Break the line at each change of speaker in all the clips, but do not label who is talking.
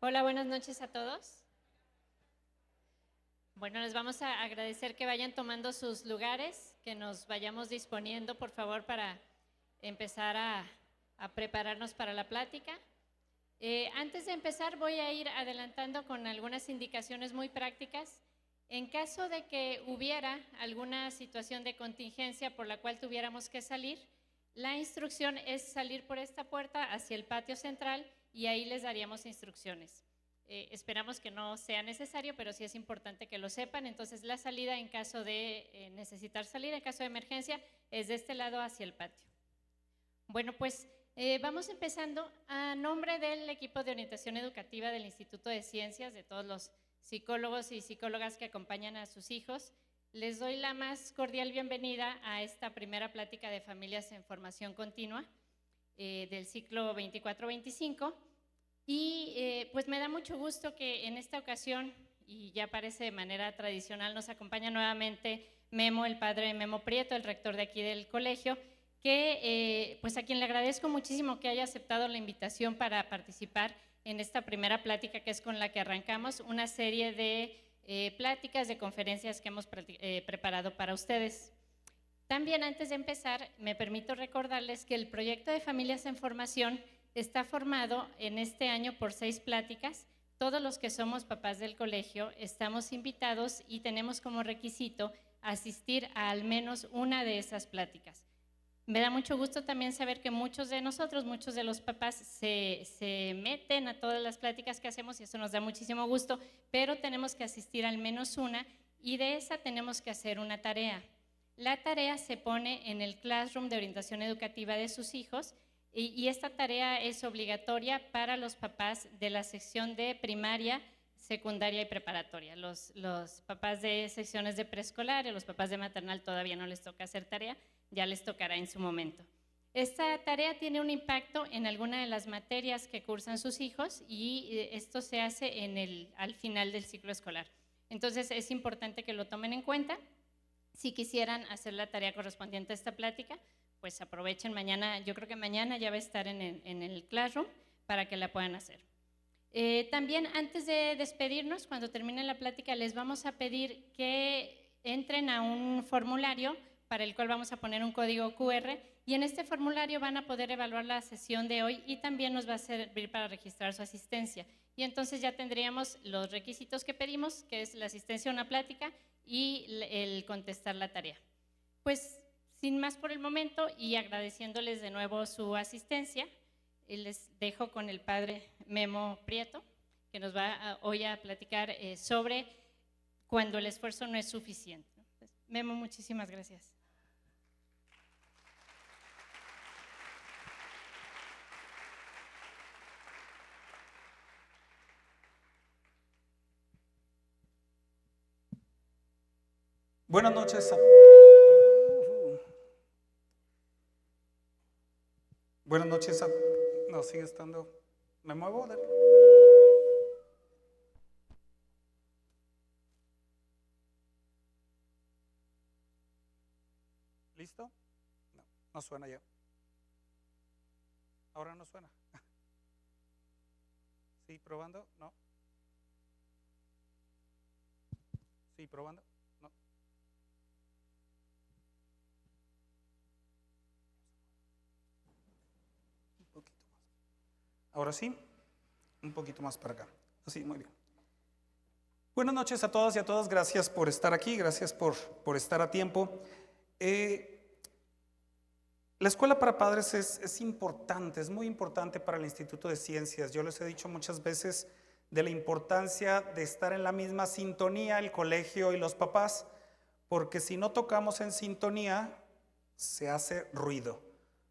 Hola, buenas noches a todos. Bueno, les vamos a agradecer que vayan tomando sus lugares, que nos vayamos disponiendo, por favor, para empezar a prepararnos para la plática. Antes de empezar, voy a ir adelantando con algunas indicaciones muy prácticas. En caso de que hubiera alguna situación de contingencia por la cual tuviéramos que salir, la instrucción es salir por esta puerta hacia el patio central y ahí les daríamos instrucciones. Esperamos que no sea necesario, pero sí es importante que lo sepan. Entonces, la salida en caso de necesitar salir, en caso de emergencia, es de este lado hacia el patio. Bueno, pues vamos empezando. A nombre del equipo de orientación educativa del Instituto de Ciencias, de todos los psicólogos y psicólogas que acompañan a sus hijos, les doy la más cordial bienvenida a esta primera plática de familias en formación continua del ciclo 24-25. Y pues me da mucho gusto que en esta ocasión, y ya parece de manera tradicional, nos acompaña nuevamente Memo, el padre Memo Prieto, el rector de aquí del colegio, que pues a quien le agradezco muchísimo que haya aceptado la invitación para participar en esta primera plática, que es con la que arrancamos una serie de pláticas, de conferencias que hemos preparado para ustedes. También, antes de empezar, me permito recordarles que el proyecto de Familias en Formación está formado en este año por 6 pláticas. Todos los que somos papás del colegio estamos invitados y tenemos como requisito asistir a al menos una de esas pláticas. Me da mucho gusto también saber que muchos de nosotros, muchos de los papás se meten a todas las pláticas que hacemos y eso nos da muchísimo gusto, pero tenemos que asistir al menos una y de esa tenemos que hacer una tarea. La tarea se pone en el classroom de orientación educativa de sus hijos y esta tarea es obligatoria para los papás de la sección de primaria, secundaria y preparatoria. Los papás de secciones de preescolar y los papás de maternal todavía no les toca hacer tarea, ya les tocará en su momento. Esta tarea tiene un impacto en alguna de las materias que cursan sus hijos y esto se hace al final del ciclo escolar. Entonces es importante que lo tomen en cuenta. Si quisieran hacer la tarea correspondiente a esta plática, pues aprovechen mañana, yo creo que mañana ya va a estar en el classroom para que la puedan hacer. También antes de despedirnos, cuando termine la plática, les vamos a pedir que entren a un formulario para el cual vamos a poner un código QR y en este formulario van a poder evaluar la sesión de hoy y también nos va a servir para registrar su asistencia. Y entonces ya tendríamos los requisitos que pedimos, que es la asistencia a una plática y el contestar la tarea. Pues sin más por el momento y agradeciéndoles de nuevo su asistencia, les dejo con el padre Memo Prieto, que nos va hoy a platicar sobre cuando el esfuerzo no es suficiente. Pues, Memo, muchísimas gracias.
Buenas noches. Buenas noches. No, sigue estando. ¿Me muevo? ¿Listo? No, no suena ya. Ahora no suena. Sí, probando. No. Sí, probando. No. Un poquito más. Ahora sí, un poquito más para acá. Así, muy bien. Buenas noches a todas y a todos. Gracias por estar aquí. Gracias por estar a tiempo. La escuela para padres es importante, es muy importante para el Instituto de Ciencias. Yo les he dicho muchas veces de la importancia de estar en la misma sintonía el colegio y los papás, porque si no tocamos en sintonía, se hace ruido.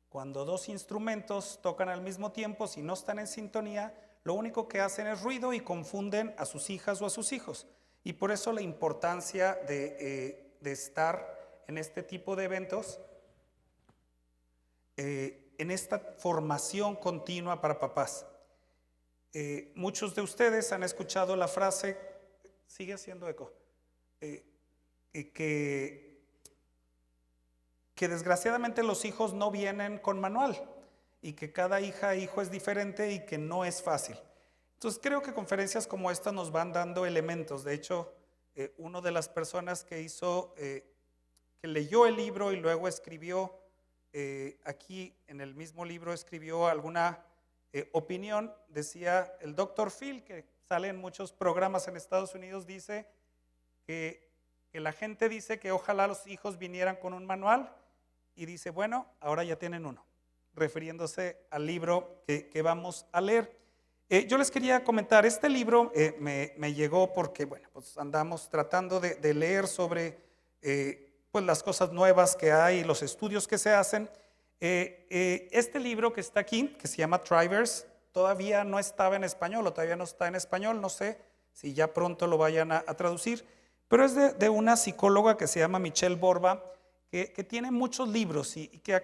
Cuando dos instrumentos tocan al mismo tiempo, si no están en sintonía, lo único que hacen es ruido y confunden a sus hijas o a sus hijos. Y por eso la importancia de estar en este tipo de eventos, en esta formación continua para papás. Muchos de ustedes han escuchado la frase, sigue haciendo eco, que desgraciadamente los hijos no vienen con manual y que cada hija e hijo es diferente y que no es fácil. Entonces creo que conferencias como esta nos van dando elementos. De hecho, una de las personas que que leyó el libro y luego escribió, aquí en el mismo libro escribió alguna opinión, decía el doctor Phil, que sale en muchos programas en Estados Unidos, dice que la gente dice que ojalá los hijos vinieran con un manual y dice, bueno, ahora ya tienen uno, refiriéndose al libro que vamos a leer. Yo les quería comentar, este libro me llegó porque, bueno, pues andamos tratando de leer sobre pues las cosas nuevas que hay, los estudios que se hacen. Este libro que está aquí, que se llama Thrivers, todavía no estaba en español o todavía no está en español, no sé si ya pronto lo vayan a traducir, pero es de una psicóloga que se llama Michelle Borba, que tiene muchos libros y que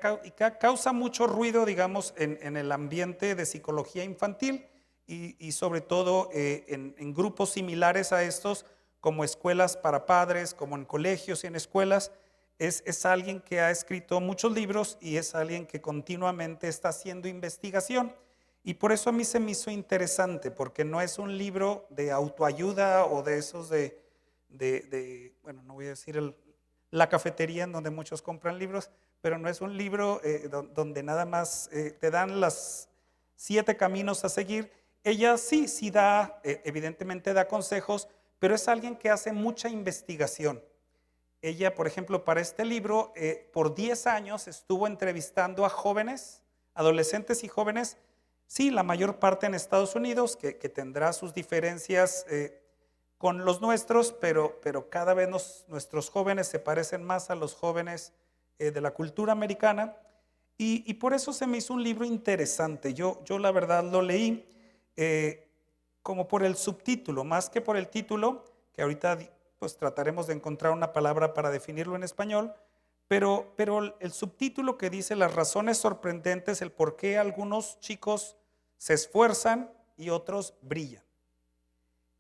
causa mucho ruido, digamos, en el ambiente de psicología infantil y sobre todo en grupos similares a estos, como escuelas para padres, como en colegios y en escuelas. Es alguien que ha escrito muchos libros y es alguien que continuamente está haciendo investigación. Y por eso a mí se me hizo interesante, porque no es un libro de autoayuda o de esos bueno, no voy a decir la cafetería en donde muchos compran libros, pero no es un libro donde nada más te dan las 7 caminos a seguir. Ella sí da, evidentemente da consejos, pero es alguien que hace mucha investigación. Ella, por ejemplo, para este libro, por 10 años estuvo entrevistando a jóvenes, adolescentes y jóvenes, sí, la mayor parte en Estados Unidos, que tendrá sus diferencias con los nuestros, pero cada vez nuestros jóvenes se parecen más a los jóvenes de la cultura americana, y por eso se me hizo un libro interesante. Yo la verdad lo leí como por el subtítulo, más que por el título, que ahorita pues trataremos de encontrar una palabra para definirlo en español, pero el subtítulo que dice las razones sorprendentes, el por qué algunos chicos se esfuerzan y otros brillan.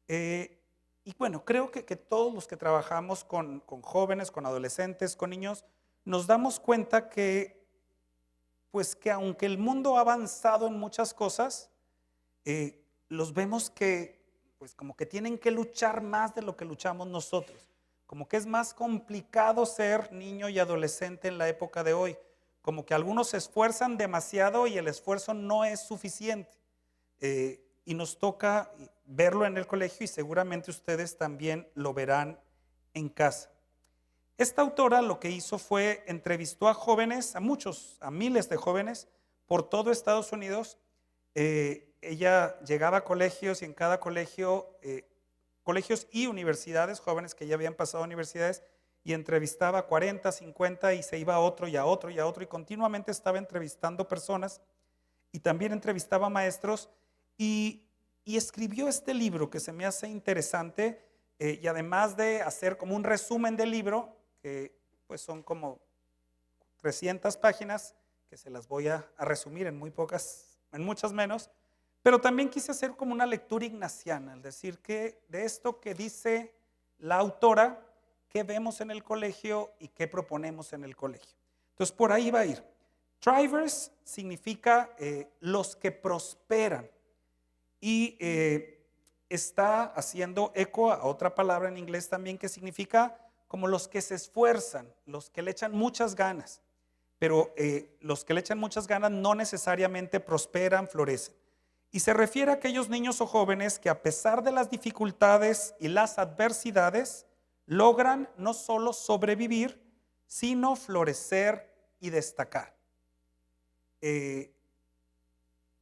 Y bueno, creo que todos los que trabajamos con jóvenes, con adolescentes, con niños, nos damos cuenta pues que aunque el mundo ha avanzado en muchas cosas, los vemos que pues como que tienen que luchar más de lo que luchamos nosotros. Como que es más complicado ser niño y adolescente en la época de hoy. Como que algunos se esfuerzan demasiado y el esfuerzo no es suficiente. Y nos toca verlo en el colegio y seguramente ustedes también lo verán en casa. Esta autora lo que hizo fue entrevistó a jóvenes, a miles de jóvenes por todo Estados Unidos. Ella llegaba a colegios y en cada colegio, colegios y universidades, jóvenes que ya habían pasado a universidades, y entrevistaba a 40, 50 y se iba a otro y a otro y a otro y continuamente estaba entrevistando personas y también entrevistaba maestros y escribió este libro que se me hace interesante y además de hacer como un resumen del libro, que pues son como 300 páginas, que se las voy a resumir en muchas menos, pero también quise hacer como una lectura ignaciana, es decir, que de esto que dice la autora, qué vemos en el colegio y qué proponemos en el colegio. Entonces por ahí va a ir. Thrivers significa los que prosperan y está haciendo eco a otra palabra en inglés también que significa como los que se esfuerzan, los que le echan muchas ganas, pero los que le echan muchas ganas no necesariamente prosperan, florecen. Y se refiere a aquellos niños o jóvenes que a pesar de las dificultades y las adversidades, logran no solo sobrevivir, sino florecer y destacar.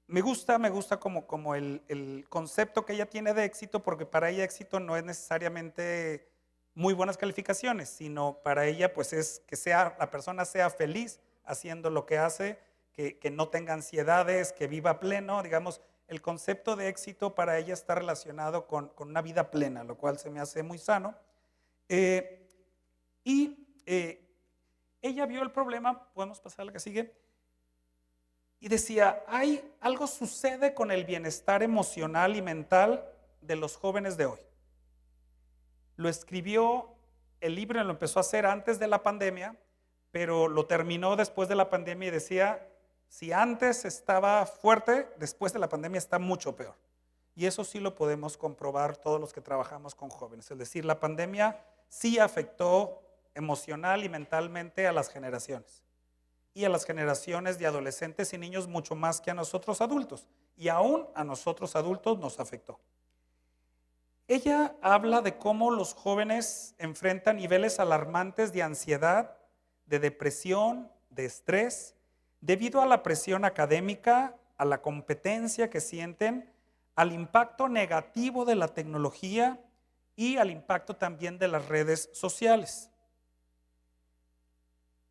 Me gusta como el concepto que ella tiene de éxito, porque para ella éxito no es necesariamente muy buenas calificaciones, sino para ella pues es que la persona sea feliz haciendo lo que hace, que no tenga ansiedades, que viva pleno. Digamos, el concepto de éxito para ella está relacionado con una vida plena, lo cual se me hace muy sano. Ella vio el problema, podemos pasar a la que sigue, y decía, algo sucede con el bienestar emocional y mental de los jóvenes de hoy. Lo escribió, el libro lo empezó a hacer antes de la pandemia, pero lo terminó después de la pandemia y decía, si antes estaba fuerte, después de la pandemia está mucho peor. Y eso sí lo podemos comprobar todos los que trabajamos con jóvenes. Es decir, la pandemia sí afectó emocional y mentalmente a las generaciones. Y a las generaciones de adolescentes y niños mucho más que a nosotros adultos. Y aún a nosotros adultos nos afectó. Ella habla de cómo los jóvenes enfrentan niveles alarmantes de ansiedad, de depresión, de estrés, debido a la presión académica, a la competencia que sienten, al impacto negativo de la tecnología y al impacto también de las redes sociales.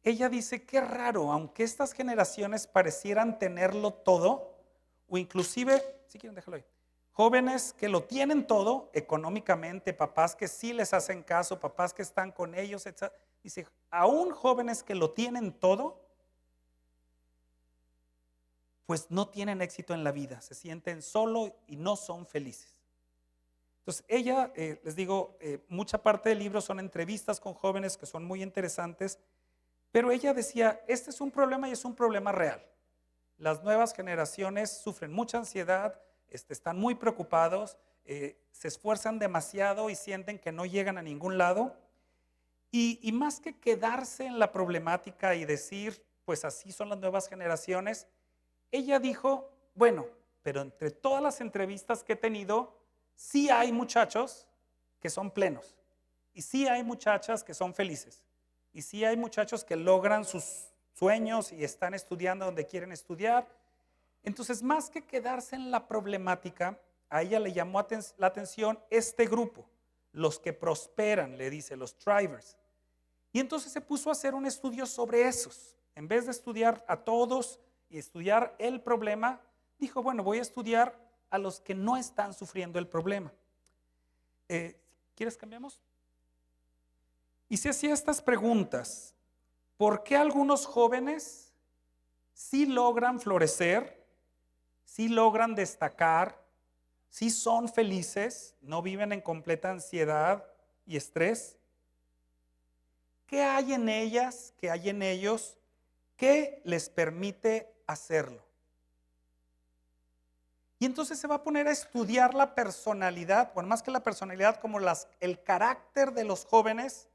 Ella dice, qué raro, aunque estas generaciones parecieran tenerlo todo, o inclusive, si quieren déjalo ahí, jóvenes que lo tienen todo económicamente, papás que sí les hacen caso, papás que están con ellos, etc. Dice, aún jóvenes que lo tienen todo, pues no tienen éxito en la vida, se sienten solos y no son felices. Entonces ella, les digo, mucha parte del libro son entrevistas con jóvenes que son muy interesantes, pero ella decía, este es un problema y es un problema real. Las nuevas generaciones sufren mucha ansiedad, están muy preocupados, se esfuerzan demasiado y sienten que no llegan a ningún lado. Y más que quedarse en la problemática y decir, pues así son las nuevas generaciones, ella dijo, bueno, pero entre todas las entrevistas que he tenido, sí hay muchachos que son plenos y sí hay muchachas que son felices y sí hay muchachos que logran sus sueños y están estudiando donde quieren estudiar. Entonces, más que quedarse en la problemática, a ella le llamó la atención este grupo, los que prosperan, le dice, los thrivers. Y entonces se puso a hacer un estudio sobre esos. En vez de estudiar a todos y estudiar el problema, dijo, bueno, voy a estudiar a los que no están sufriendo el problema. ¿Quieres cambiamos? Y se hacía estas preguntas. ¿Por qué algunos jóvenes sí logran florecer, sí logran destacar, sí son felices, no viven en completa ansiedad y estrés? ¿Qué hay en ellas, qué hay en ellos que les permite hacerlo? Y entonces se va a poner a estudiar la personalidad, bueno, más que la personalidad, como el carácter de los jóvenes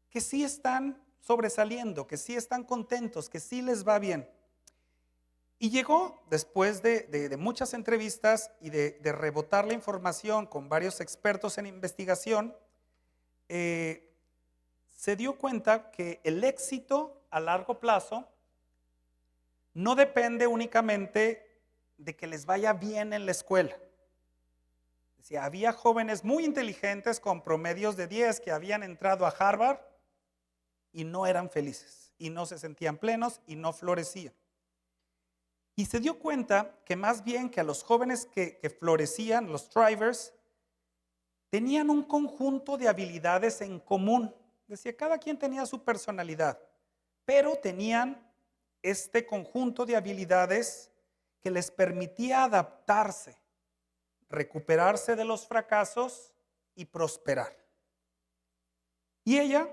que sí están sobresaliendo, que sí están contentos, que sí les va bien. Y llegó, después de muchas entrevistas y de rebotar la información con varios expertos en investigación, se dio cuenta que el éxito a largo plazo no depende únicamente de que les vaya bien en la escuela. Decía, había jóvenes muy inteligentes con promedios de 10 que habían entrado a Harvard y no eran felices, y no se sentían plenos y no florecían. Y se dio cuenta que más bien que a los jóvenes que florecían, los thrivers, tenían un conjunto de habilidades en común. Decía, cada quien tenía su personalidad, pero tenían este conjunto de habilidades que les permitía adaptarse, recuperarse de los fracasos y prosperar. Y ella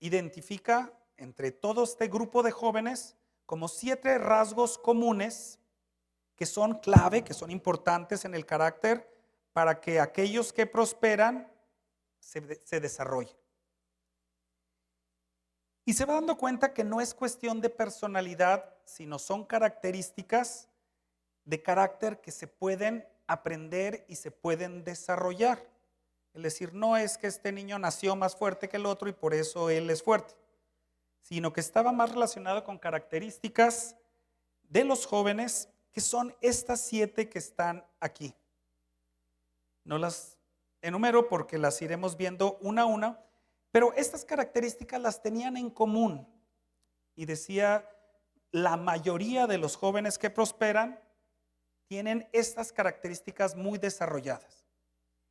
identifica entre todo este grupo de jóvenes como 7 rasgos comunes que son clave, que son importantes en el carácter para que aquellos que prosperan se desarrollen. Y se va dando cuenta que no es cuestión de personalidad, sino son características de carácter que se pueden aprender y se pueden desarrollar. Es decir, no es que este niño nació más fuerte que el otro y por eso él es fuerte, sino que estaba más relacionado con características de los jóvenes, que son estas 7 que están aquí. No las enumero porque las iremos viendo una a una, pero estas características las tenían en común. Y decía, la mayoría de los jóvenes que prosperan tienen estas características muy desarrolladas.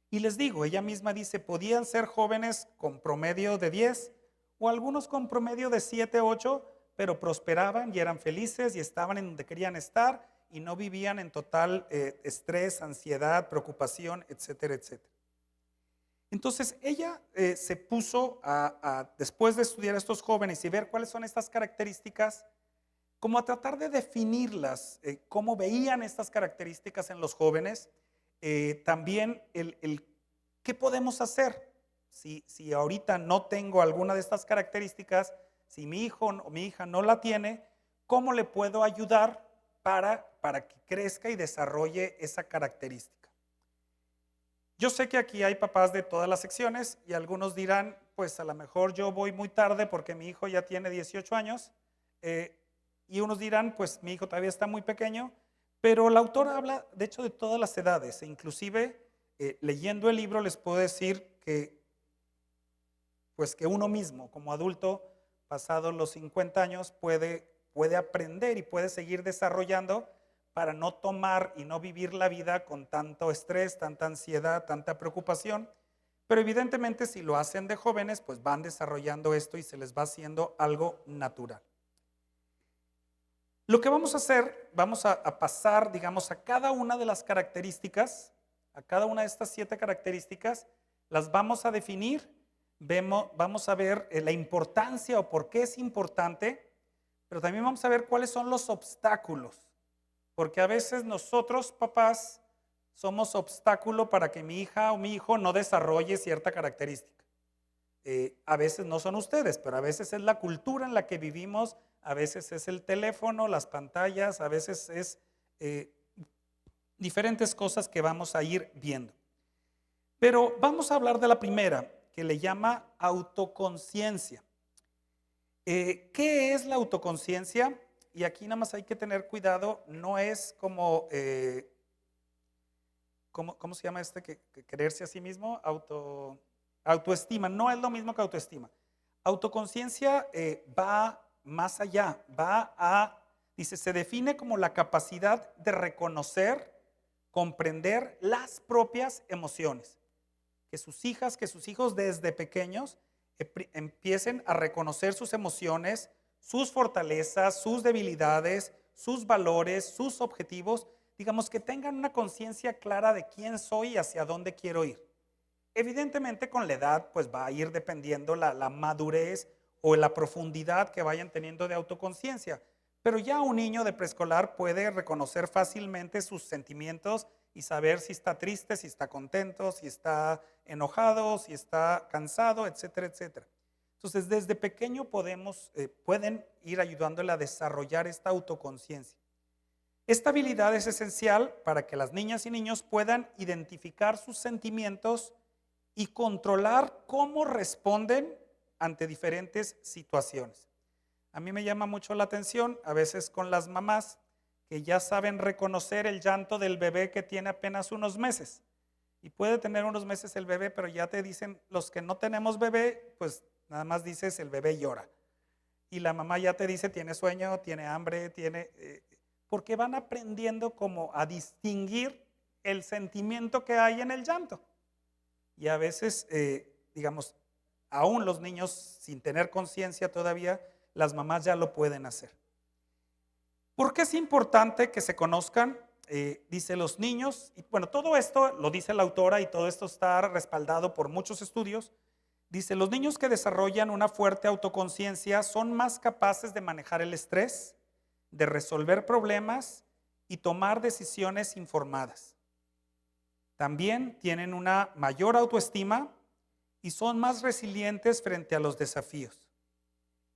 Y les digo, ella misma dice, podían ser jóvenes con promedio de 10 o algunos con promedio de 7, 8, pero prosperaban y eran felices y estaban en donde querían estar y no vivían en total estrés, ansiedad, preocupación, etcétera, etcétera. Entonces ella se puso después de estudiar a estos jóvenes y ver cuáles son estas características, como a tratar de definirlas, cómo veían estas características en los jóvenes, También ¿qué podemos hacer? Si ahorita no tengo alguna de estas características, si mi hijo o mi hija no la tiene, ¿cómo le puedo ayudar para que crezca y desarrolle esa característica? Yo sé que aquí hay papás de todas las secciones y algunos dirán, pues a lo mejor yo voy muy tarde porque mi hijo ya tiene 18 años, y unos dirán, pues mi hijo todavía está muy pequeño, pero la autora habla de hecho de todas las edades, e inclusive leyendo el libro les puedo decir pues que uno mismo como adulto, pasados los 50 años, puede aprender y puede seguir desarrollando para no tomar y no vivir la vida con tanto estrés, tanta ansiedad, tanta preocupación. Pero evidentemente si lo hacen de jóvenes, pues van desarrollando esto y se les va haciendo algo natural. Lo que vamos a hacer, vamos a pasar, digamos, a cada una de las características, a cada una de estas 7 características, las vamos a definir, vamos a ver la importancia o por qué es importante, pero también vamos a ver cuáles son los obstáculos, porque a veces nosotros, papás, somos obstáculo para que mi hija o mi hijo no desarrolle cierta característica. A veces no son ustedes, pero a veces es la cultura en la que vivimos, a veces es el teléfono, las pantallas, a veces es diferentes cosas que vamos a ir viendo. Pero vamos a hablar de la primera, que le llama autoconciencia. ¿Qué es la autoconciencia? Y aquí nada más hay que tener cuidado, no es como, ¿cómo se llama que creerse a sí mismo? Autoestima, no es lo mismo que autoestima. Autoconciencia va más allá, dice, se define como la capacidad de reconocer, comprender las propias emociones. Que sus hijos desde pequeños empiecen a reconocer sus emociones, sus fortalezas, sus debilidades, sus valores, sus objetivos, digamos que tengan una conciencia clara de quién soy y hacia dónde quiero ir. Evidentemente con la edad pues va a ir dependiendo la madurez o la profundidad que vayan teniendo de autoconciencia, pero ya un niño de preescolar puede reconocer fácilmente sus sentimientos y saber si está triste, si está contento, si está enojado, si está cansado, etcétera, etcétera. Entonces, desde pequeño pueden ir ayudándole a desarrollar esta autoconciencia. Esta habilidad es esencial para que las niñas y niños puedan identificar sus sentimientos y controlar cómo responden ante diferentes situaciones. A mí me llama mucho la atención, a veces con las mamás, que ya saben reconocer el llanto del bebé que tiene apenas unos meses. Y puede tener unos meses el bebé, pero ya te dicen, los que no tenemos bebé, pues nada más dices el bebé llora. Y la mamá ya te dice tiene sueño, tiene hambre, porque van aprendiendo como a distinguir el sentimiento que hay en el llanto. Y a veces, digamos, aún los niños sin tener conciencia todavía, las mamás ya lo pueden hacer. ¿Por qué es importante que se conozcan? Dice los niños, y bueno, todo esto lo dice la autora y todo esto está respaldado por muchos estudios. Dice, los niños que desarrollan una fuerte autoconciencia son más capaces de manejar el estrés, de resolver problemas y tomar decisiones informadas. También tienen una mayor autoestima y son más resilientes frente a los desafíos.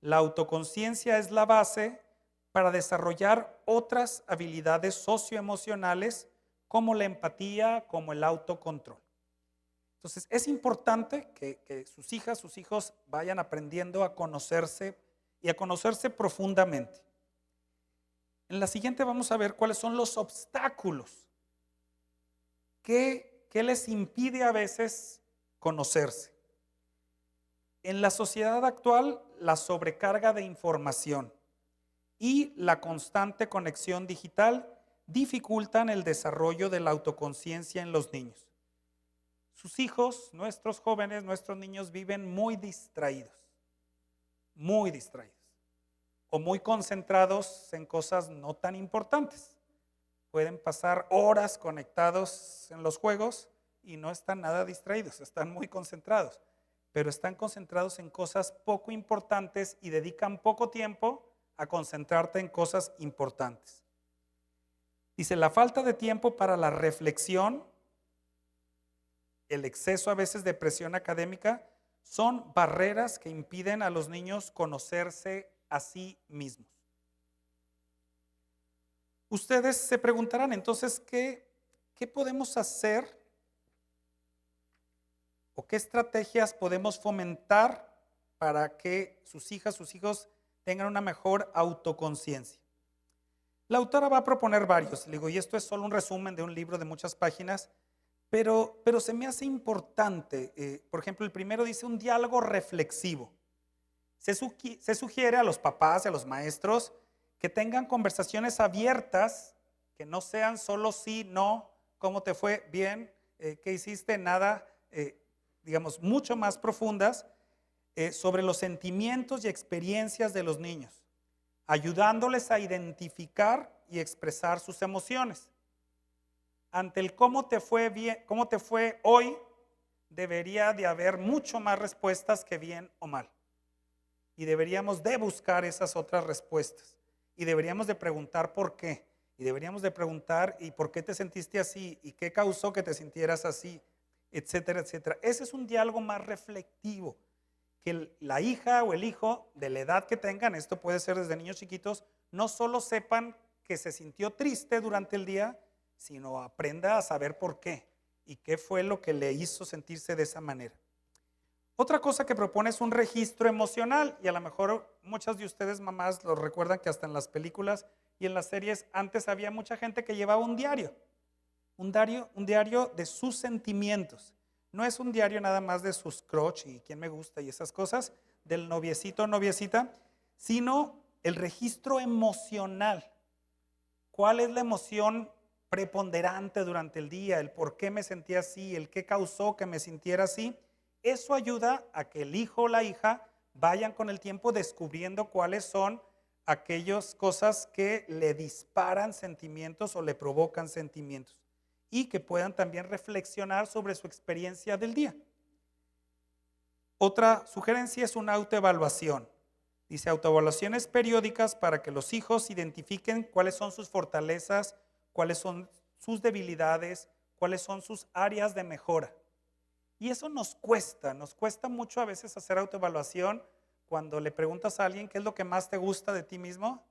La autoconciencia es la base para desarrollar otras habilidades socioemocionales como la empatía, como el autocontrol. Entonces, es importante que sus hijas, sus hijos vayan aprendiendo a conocerse y a conocerse profundamente. En la siguiente vamos a ver cuáles son los obstáculos que les impide a veces conocerse. En la sociedad actual, la sobrecarga de información y la constante conexión digital dificultan el desarrollo de la autoconciencia en los niños. Sus hijos, nuestros jóvenes, nuestros niños viven muy distraídos o muy concentrados en cosas no tan importantes. Pueden pasar horas conectados en los juegos y no están nada distraídos, están muy concentrados, pero están concentrados en cosas poco importantes y dedican poco tiempo a concentrarte en cosas importantes. Dice, la falta de tiempo para la reflexión el exceso a veces de presión académica, son barreras que impiden a los niños conocerse a sí mismos. Ustedes se preguntarán entonces, ¿qué podemos hacer o qué estrategias podemos fomentar para que sus hijos tengan una mejor autoconciencia? La autora va a proponer varios, le digo, y esto es solo un resumen de un libro de muchas páginas, pero se me hace importante. Por ejemplo, el primero dice un diálogo reflexivo. Se sugiere a los papás y a los maestros que tengan conversaciones abiertas, que no sean solo sí, no, cómo te fue, bien, qué hiciste, nada, digamos, mucho más profundas sobre los sentimientos y experiencias de los niños, ayudándoles a identificar y expresar sus emociones. Ante el cómo te fue bien, cómo te fue hoy, debería de haber mucho más respuestas que bien o mal. Y deberíamos de buscar esas otras respuestas. Y deberíamos de preguntar por qué. Y deberíamos de preguntar ¿y por qué te sentiste así? ¿Y qué causó que te sintieras así? Etcétera, etcétera. Ese es un diálogo más reflexivo. Que la hija o el hijo, de la edad que tengan, esto puede ser desde niños chiquitos, no solo sepan que se sintió triste durante el día, sino aprenda a saber por qué y qué fue lo que le hizo sentirse de esa manera. Otra cosa que propone es un registro emocional, y a lo mejor muchas de ustedes mamás lo recuerdan que hasta en las películas y en las series antes había mucha gente que llevaba un diario de sus sentimientos. No es un diario nada más de sus crush y quién me gusta y esas cosas, del noviecito o noviecita, sino el registro emocional. ¿Cuál es la emoción preponderante durante el día? El por qué me sentía así, el qué causó que me sintiera así. Eso ayuda a que el hijo o la hija vayan con el tiempo descubriendo cuáles son aquellas cosas que le disparan sentimientos o le provocan sentimientos y que puedan también reflexionar sobre su experiencia del día. Otra sugerencia es una autoevaluación. Dice autoevaluaciones periódicas para que los hijos identifiquen cuáles son sus fortalezas, cuáles son sus debilidades, cuáles son sus áreas de mejora. Y eso nos cuesta mucho a veces hacer autoevaluación cuando le preguntas a alguien qué es lo que más te gusta de ti mismo,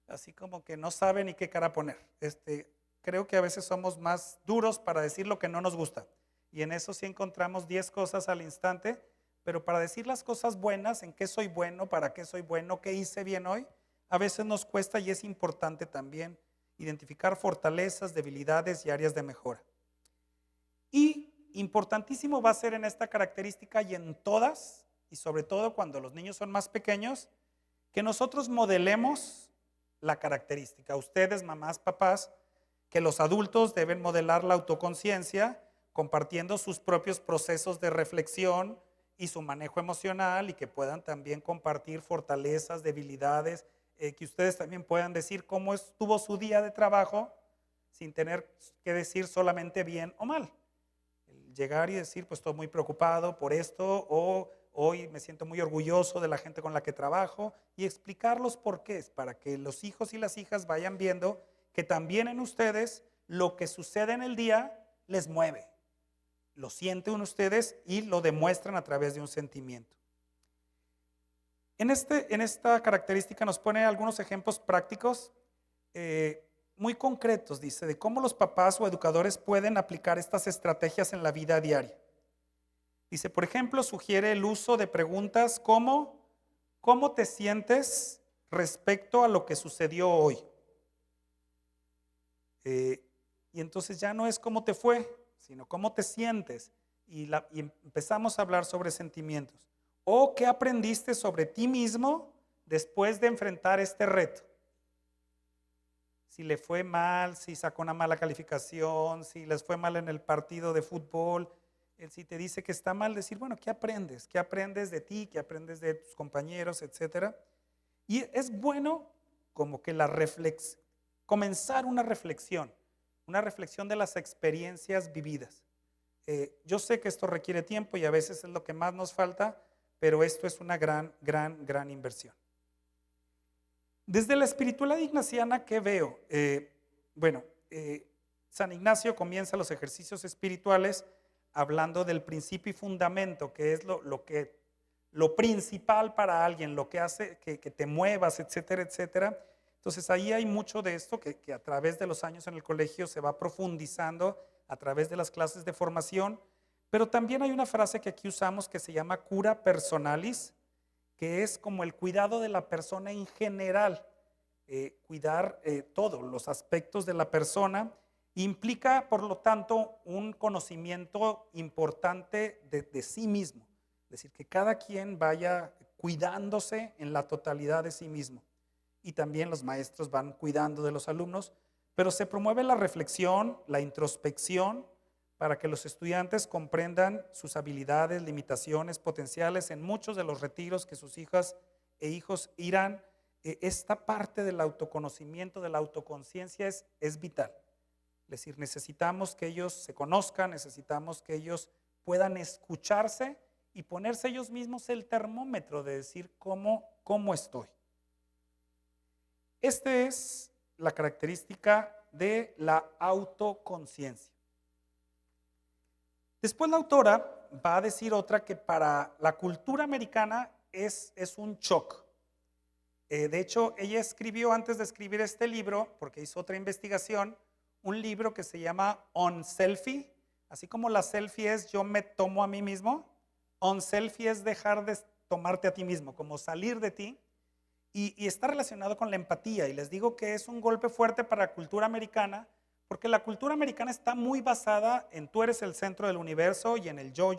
así como que no sabe ni qué cara poner. Creo que a veces somos más duros para decir lo que no nos gusta. Y en eso sí encontramos 10 cosas al instante, pero para decir las cosas buenas, en qué soy bueno, para qué soy bueno, qué hice bien hoy, a veces nos cuesta y es importante también identificar fortalezas, debilidades y áreas de mejora. Y importantísimo va a ser en esta característica y en todas, y sobre todo cuando los niños son más pequeños, que nosotros modelemos la característica. Ustedes, mamás, papás, que los adultos deben modelar la autoconciencia compartiendo sus propios procesos de reflexión y su manejo emocional y que puedan también compartir fortalezas, debilidades, que ustedes también puedan decir cómo estuvo su día de trabajo sin tener que decir solamente bien o mal. Llegar y decir, pues estoy muy preocupado por esto o hoy me siento muy orgulloso de la gente con la que trabajo y explicar los porqués para que los hijos y las hijas vayan viendo que también en ustedes lo que sucede en el día les mueve. Lo sienten ustedes y lo demuestran a través de un sentimiento. En esta característica nos pone algunos ejemplos prácticos muy concretos, dice, de cómo los papás o educadores pueden aplicar estas estrategias en la vida diaria. Dice, por ejemplo, sugiere el uso de preguntas como ¿cómo te sientes respecto a lo que sucedió hoy? Y entonces ya no es cómo te fue, sino cómo te sientes. Y empezamos a hablar sobre sentimientos. O qué aprendiste sobre ti mismo después de enfrentar este reto. Si le fue mal, si sacó una mala calificación, si les fue mal en el partido de fútbol, si te dice que está mal, decir, bueno, ¿qué aprendes? ¿Qué aprendes de ti? ¿Qué aprendes de tus compañeros? Etcétera. Y es bueno como que comenzar una reflexión de las experiencias vividas. Yo sé que esto requiere tiempo y a veces es lo que más nos falta, pero esto es una gran inversión. Desde la espiritualidad ignaciana, ¿qué veo? San Ignacio comienza los ejercicios espirituales hablando del principio y fundamento, que es lo principal para alguien, lo que hace que te muevas, etcétera, etcétera. Entonces ahí hay mucho de esto que a través de los años en el colegio se va profundizando a través de las clases de formación, pero también hay una frase que aquí usamos que se llama cura personalis, que es como el cuidado de la persona en general, cuidar todos los aspectos de la persona, implica por lo tanto un conocimiento importante de sí mismo, es decir, que cada quien vaya cuidándose en la totalidad de sí mismo. Y también los maestros van cuidando de los alumnos, pero se promueve la reflexión, la introspección, para que los estudiantes comprendan sus habilidades, limitaciones, potenciales en muchos de los retiros que sus hijas e hijos irán. Esta parte del autoconocimiento, de la autoconciencia es vital. Es decir, necesitamos que ellos se conozcan, necesitamos que ellos puedan escucharse y ponerse ellos mismos el termómetro de decir cómo estoy. Esta es la característica de la autoconciencia. Después la autora va a decir otra que para la cultura americana es un shock. De hecho, ella escribió antes de escribir este libro, porque hizo otra investigación, un libro que se llama On Selfie. Así como la selfie es yo me tomo a mí mismo, on selfie es dejar de tomarte a ti mismo, como salir de ti. Y está relacionado con la empatía. Y les digo que es un golpe fuerte para la cultura americana, porque la cultura americana está muy basada en tú eres el centro del universo y en el yo,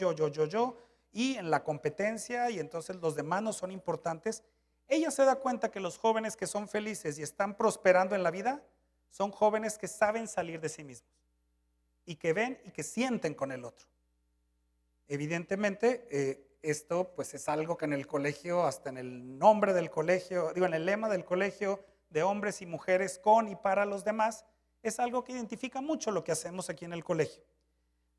y en la competencia, y entonces los demás no son importantes. Ella se da cuenta que los jóvenes que son felices y están prosperando en la vida son jóvenes que saben salir de sí mismos y que ven y que sienten con el otro. Evidentemente, esto pues es algo que en el colegio, hasta en el nombre del colegio, en el lema del colegio de hombres y mujeres con y para los demás, es algo que identifica mucho lo que hacemos aquí en el colegio.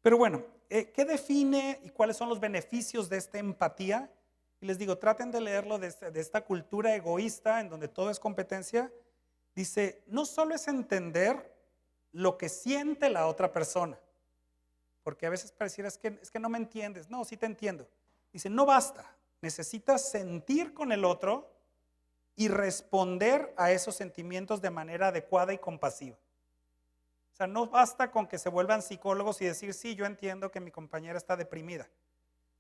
Pero bueno, ¿qué define y cuáles son los beneficios de esta empatía? Y les digo, traten de leerlo de esta cultura egoísta en donde todo es competencia. Dice, no solo es entender lo que siente la otra persona, porque a veces pareciera es que no me entiendes. No, sí te entiendo. Dice, no basta, necesitas sentir con el otro y responder a esos sentimientos de manera adecuada y compasiva. O sea, no basta con que se vuelvan psicólogos y decir, sí, yo entiendo que mi compañera está deprimida,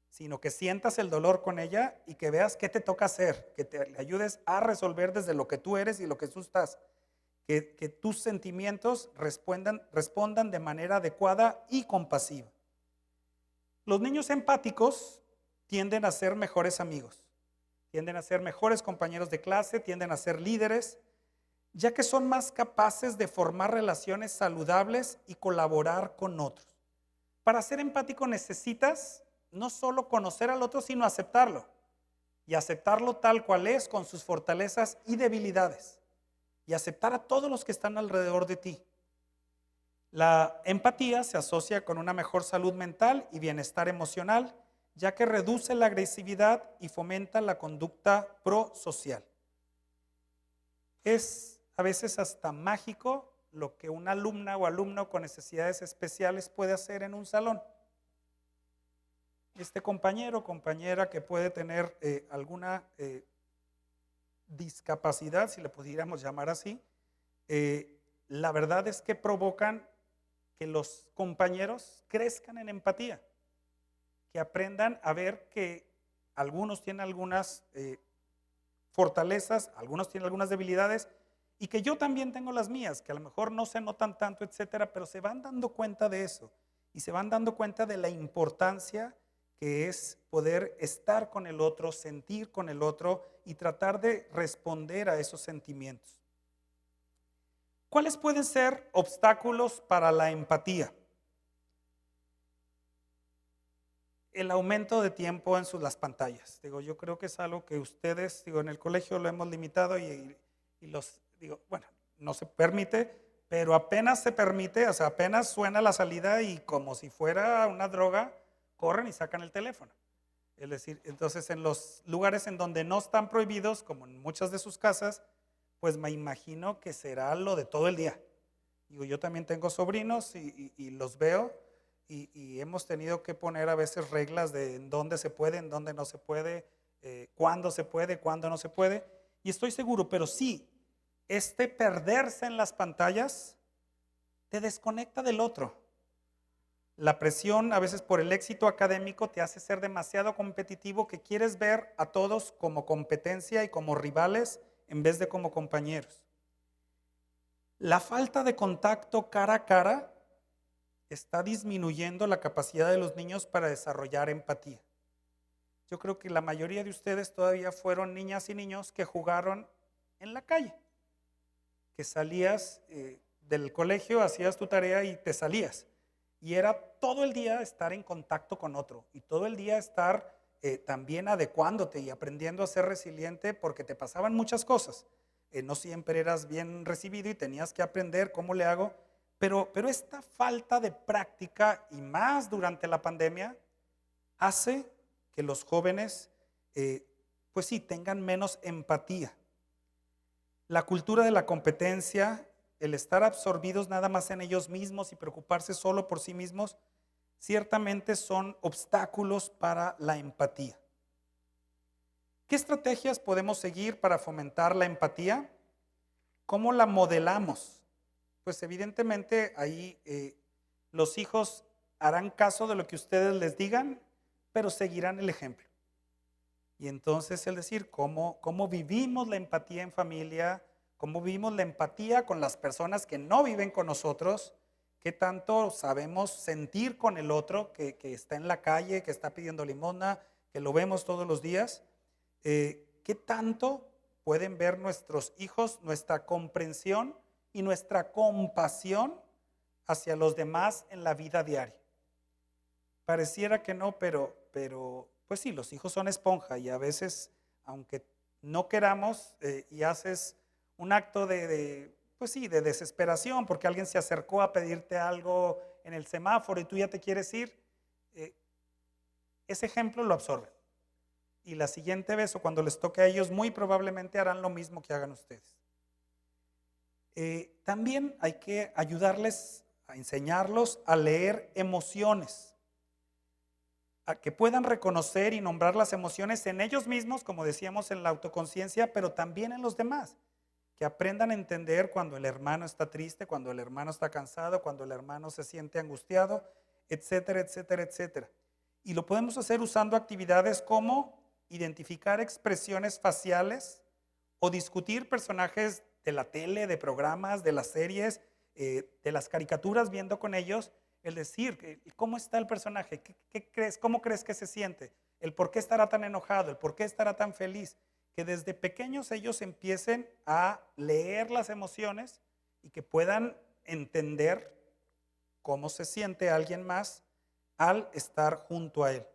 sino que sientas el dolor con ella y que veas qué te toca hacer, que te ayudes a resolver desde lo que tú eres y lo que tú estás, que tus sentimientos respondan de manera adecuada y compasiva. Los niños empáticos tienden a ser mejores amigos, tienden a ser mejores compañeros de clase, tienden a ser líderes, ya que son más capaces de formar relaciones saludables y colaborar con otros. Para ser empático necesitas no solo conocer al otro, sino aceptarlo. Y aceptarlo tal cual es, con sus fortalezas y debilidades. Y aceptar a todos los que están alrededor de ti. La empatía se asocia con una mejor salud mental y bienestar emocional, ya que reduce la agresividad y fomenta la conducta prosocial. Es a veces hasta mágico lo que una alumna o alumno con necesidades especiales puede hacer en un salón. Este compañero o compañera que puede tener alguna discapacidad, si le pudiéramos llamar así, la verdad es que provocan que los compañeros crezcan en empatía, que aprendan a ver que algunos tienen algunas fortalezas, algunos tienen algunas debilidades, y que yo también tengo las mías, que a lo mejor no se notan tanto, etcétera, pero se van dando cuenta de eso y se van dando cuenta de la importancia que es poder estar con el otro, sentir con el otro y tratar de responder a esos sentimientos. ¿Cuáles pueden ser obstáculos para la empatía? El aumento de tiempo en las pantallas. Yo creo que es algo que ustedes, en el colegio lo hemos limitado y no se permite, pero apenas se permite, o sea, apenas suena la salida y como si fuera una droga, corren y sacan el teléfono. Es decir, entonces en los lugares en donde no están prohibidos, como en muchas de sus casas, pues me imagino que será lo de todo el día. Yo también tengo sobrinos y los veo y hemos tenido que poner a veces reglas de en dónde se puede, en dónde no se puede, cuándo se puede, cuándo no se puede. Y estoy seguro, pero sí, este perderse en las pantallas te desconecta del otro. La presión a veces por el éxito académico te hace ser demasiado competitivo, que quieres ver a todos como competencia y como rivales en vez de como compañeros. La falta de contacto cara a cara está disminuyendo la capacidad de los niños para desarrollar empatía. Yo creo que la mayoría de ustedes todavía fueron niñas y niños que jugaron en la calle, que salías del colegio, hacías tu tarea y te salías. Y era todo el día estar en contacto con otro y todo el día estar también adecuándote y aprendiendo a ser resiliente, porque te pasaban muchas cosas. No siempre eras bien recibido y tenías que aprender cómo le hago. Pero esta falta de práctica, y más durante la pandemia, hace que los jóvenes, pues sí, tengan menos empatía. La cultura de la competencia, el estar absorbidos nada más en ellos mismos y preocuparse solo por sí mismos, ciertamente son obstáculos para la empatía. ¿Qué estrategias podemos seguir para fomentar la empatía? ¿Cómo la modelamos? Pues evidentemente ahí los hijos harán caso de lo que ustedes les digan, pero seguirán el ejemplo. Y entonces el decir cómo vivimos la empatía en familia, cómo vivimos la empatía con las personas que no viven con nosotros, qué tanto sabemos sentir con el otro que está en la calle, que está pidiendo limosna, que lo vemos todos los días, qué tanto pueden ver nuestros hijos nuestra comprensión y nuestra compasión hacia los demás en la vida diaria. Pareciera que no, pero pues sí, los hijos son esponja y a veces, aunque no queramos, y haces un acto pues sí, de desesperación porque alguien se acercó a pedirte algo en el semáforo y tú ya te quieres ir, ese ejemplo lo absorben. Y la siguiente vez o cuando les toque a ellos, muy probablemente harán lo mismo que hagan ustedes. También hay que ayudarles a enseñarlos a leer emociones, a que puedan reconocer y nombrar las emociones en ellos mismos, como decíamos, en la autoconciencia, pero también en los demás, que aprendan a entender cuando el hermano está triste, cuando el hermano está cansado, cuando el hermano se siente angustiado, etcétera, etcétera, etcétera. Y lo podemos hacer usando actividades como identificar expresiones faciales o discutir personajes de la tele, de programas, de las series, de las caricaturas, viendo con ellos, el decir, ¿cómo está el personaje? ¿Qué crees? ¿Cómo crees que se siente? El por qué estará tan enojado, el por qué estará tan feliz. Que desde pequeños ellos empiecen a leer las emociones y que puedan entender cómo se siente alguien más al estar junto a él.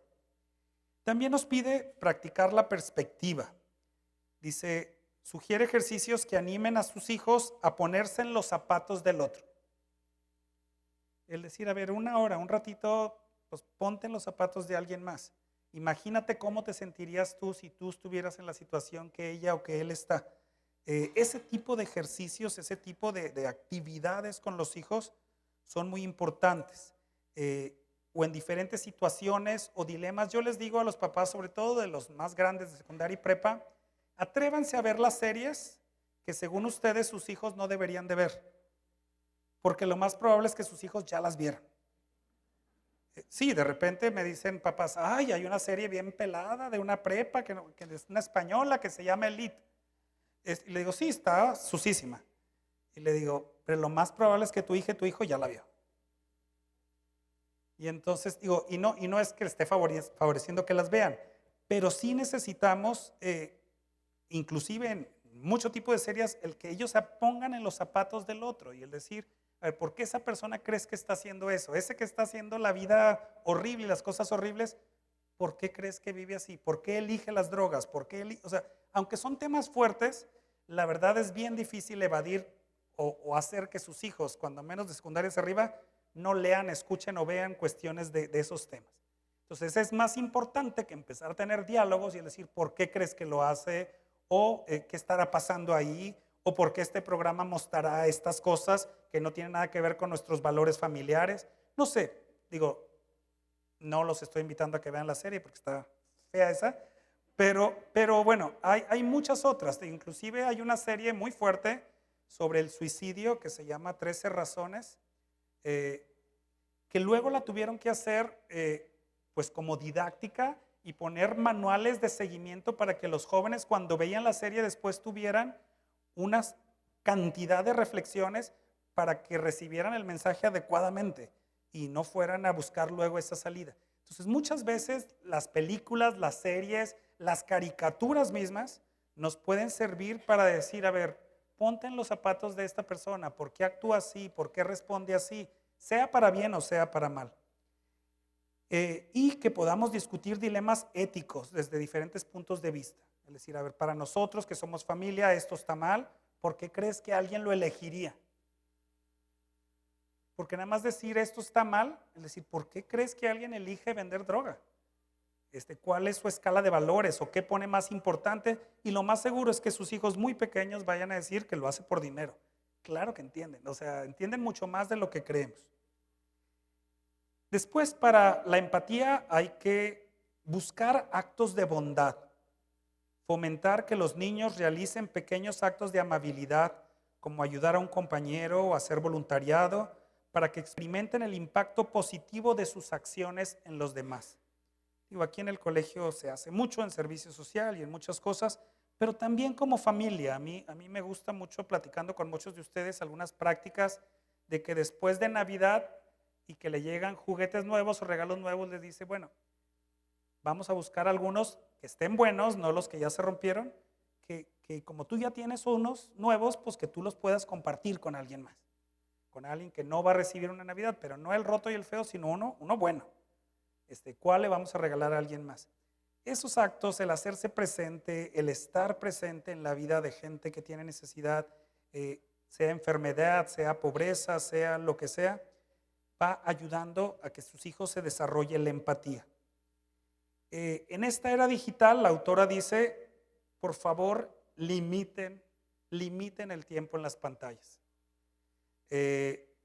También nos pide practicar la perspectiva. Dice, sugiere ejercicios que animen a sus hijos a ponerse en los zapatos del otro. El decir, a ver, una hora, un ratito, pues ponte en los zapatos de alguien más. Imagínate cómo te sentirías tú si tú estuvieras en la situación que ella o que él está. Ese tipo de ejercicios, ese tipo de actividades con los hijos son muy importantes. O en diferentes situaciones o dilemas, yo les digo a los papás, sobre todo de los más grandes de secundaria y prepa, atrévanse a ver las series que según ustedes sus hijos no deberían de ver, porque lo más probable es que sus hijos ya las vieron. Sí, de repente me dicen papás, ay, hay una serie bien pelada de una prepa que es una española que se llama Elite. Y le digo, sí, está susísima. Y le digo, pero lo más probable es que tu hija y tu hijo ya la vio. Y entonces digo, y no es que le esté favoreciendo que las vean, pero sí necesitamos, inclusive en mucho tipo de series, el que ellos se pongan en los zapatos del otro y el decir, a ver, ¿por qué esa persona crees que está haciendo eso? Ese que está haciendo la vida horrible y las cosas horribles, ¿por qué crees que vive así? ¿Por qué elige las drogas? ¿Por qué o sea, aunque son temas fuertes, la verdad es bien difícil evadir o hacer que sus hijos, cuando menos de secundaria hacia arriba, no lean, escuchen o vean cuestiones de esos temas. Entonces es más importante que empezar a tener diálogos y decir, ¿por qué crees que lo hace? O qué estará pasando ahí, o por qué este programa mostrará estas cosas que no tienen nada que ver con nuestros valores familiares. No sé, Digo, no los estoy invitando a que vean la serie porque está fea esa, pero bueno, hay muchas otras. Inclusive hay una serie muy fuerte sobre el suicidio que se llama 13 razones, que luego la tuvieron que hacer pues como didáctica y poner manuales de seguimiento para que los jóvenes cuando veían la serie después tuvieran una cantidad de reflexiones para que recibieran el mensaje adecuadamente y no fueran a buscar luego esa salida. Entonces muchas veces las películas, las series, las caricaturas mismas nos pueden servir para decir, a ver, ponte en los zapatos de esta persona, ¿por qué actúa así? ¿Por qué responde así? Sea para bien o sea para mal. Y que podamos discutir dilemas éticos desde diferentes puntos de vista. Es decir, a ver, para nosotros que somos familia, esto está mal, ¿por qué crees que alguien lo elegiría? Porque nada más decir esto está mal, es decir, ¿por qué crees que alguien elige vender droga? ¿Cuál es su escala de valores o qué pone más importante? Y lo más seguro es que sus hijos muy pequeños vayan a decir que lo hace por dinero. Claro que entienden, o sea, entienden mucho más de lo que creemos. Después, para la empatía hay que buscar actos de bondad, fomentar que los niños realicen pequeños actos de amabilidad, como ayudar a un compañero o hacer voluntariado, para que experimenten el impacto positivo de sus acciones en los demás. Digo, aquí en el colegio se hace mucho en servicio social y en muchas cosas, pero también como familia. A mí me gusta mucho, platicando con muchos de ustedes, algunas prácticas de que después de Navidad y que le llegan juguetes nuevos o regalos nuevos, les dice, bueno, vamos a buscar algunos que estén buenos, no los que ya se rompieron, que como tú ya tienes unos nuevos, pues que tú los puedas compartir con alguien más, con alguien que no va a recibir una Navidad, pero no el roto y el feo, sino uno bueno. ¿Cuál le vamos a regalar a alguien más? Esos actos, el hacerse presente, el estar presente en la vida de gente que tiene necesidad, sea enfermedad, sea pobreza, sea lo que sea, va ayudando a que sus hijos se desarrolle la empatía. En esta era digital, la autora dice, por favor, limiten el tiempo en las pantallas.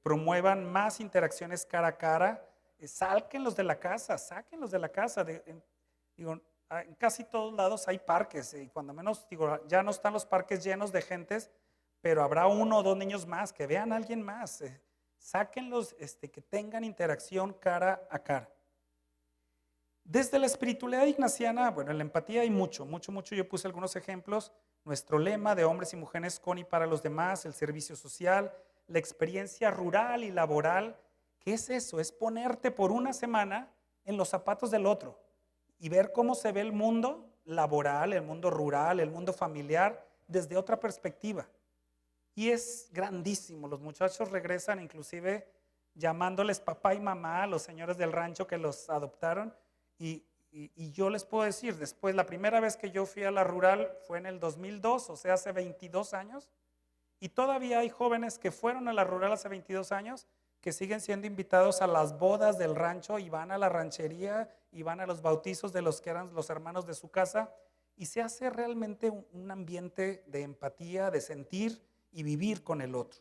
Promuevan más interacciones cara a cara. Sáquenlos de la casa. Digo, en casi todos lados hay parques y cuando menos, digo, ya no están los parques llenos de gentes, pero habrá uno o dos niños más, que vean a alguien más. Sáquenlos, que tengan interacción cara a cara. Desde la espiritualidad ignaciana, bueno, en la empatía hay mucho. Yo puse algunos ejemplos. Nuestro lema de hombres y mujeres con y para los demás, el servicio social, la experiencia rural y laboral. ¿Qué es eso? Es ponerte por una semana en los zapatos del otro y ver cómo se ve el mundo laboral, el mundo rural, el mundo familiar desde otra perspectiva. Y es grandísimo. Los muchachos regresan inclusive llamándoles papá y mamá a los señores del rancho que los adoptaron. Y yo les puedo decir, después, la primera vez que yo fui a la rural fue en el 2002, o sea, hace 22 años. Y todavía hay jóvenes que fueron a la rural hace 22 años que siguen siendo invitados a las bodas del rancho y van a la ranchería y van a los bautizos de los que eran los hermanos de su casa. Y se hace realmente un ambiente de empatía, de sentir y vivir con el otro.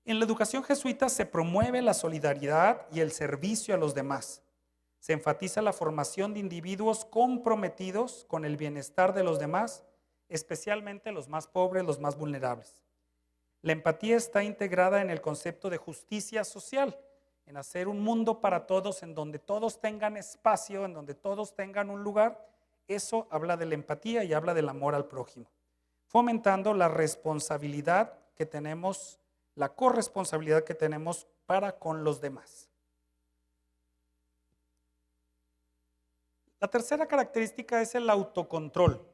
En la educación jesuita se promueve la solidaridad y el servicio a los demás. Se enfatiza la formación de individuos comprometidos con el bienestar de los demás, especialmente los más pobres, los más vulnerables. La empatía está integrada en el concepto de justicia social, en hacer un mundo para todos, en donde todos tengan espacio, en donde todos tengan un lugar. Eso habla de la empatía y habla del amor al prójimo, fomentando la responsabilidad que tenemos, la corresponsabilidad que tenemos para con los demás. La tercera característica es el autocontrol.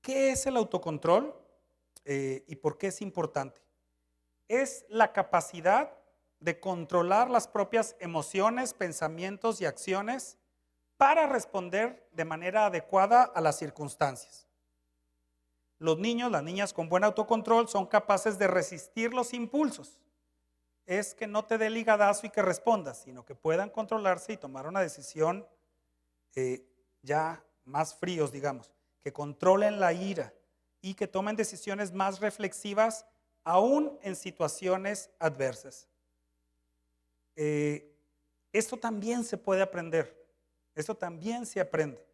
¿Qué es el autocontrol y por qué es importante? Es la capacidad de controlar las propias emociones, pensamientos y acciones para responder de manera adecuada a las circunstancias. Los niños, las niñas con buen autocontrol son capaces de resistir los impulsos. Es que no te dé el higadazo y que respondas, sino que puedan controlarse y tomar una decisión ya más fríos, digamos, que controlen la ira y que tomen decisiones más reflexivas aún en situaciones adversas. Eh, Esto también se puede aprender, esto también se aprende.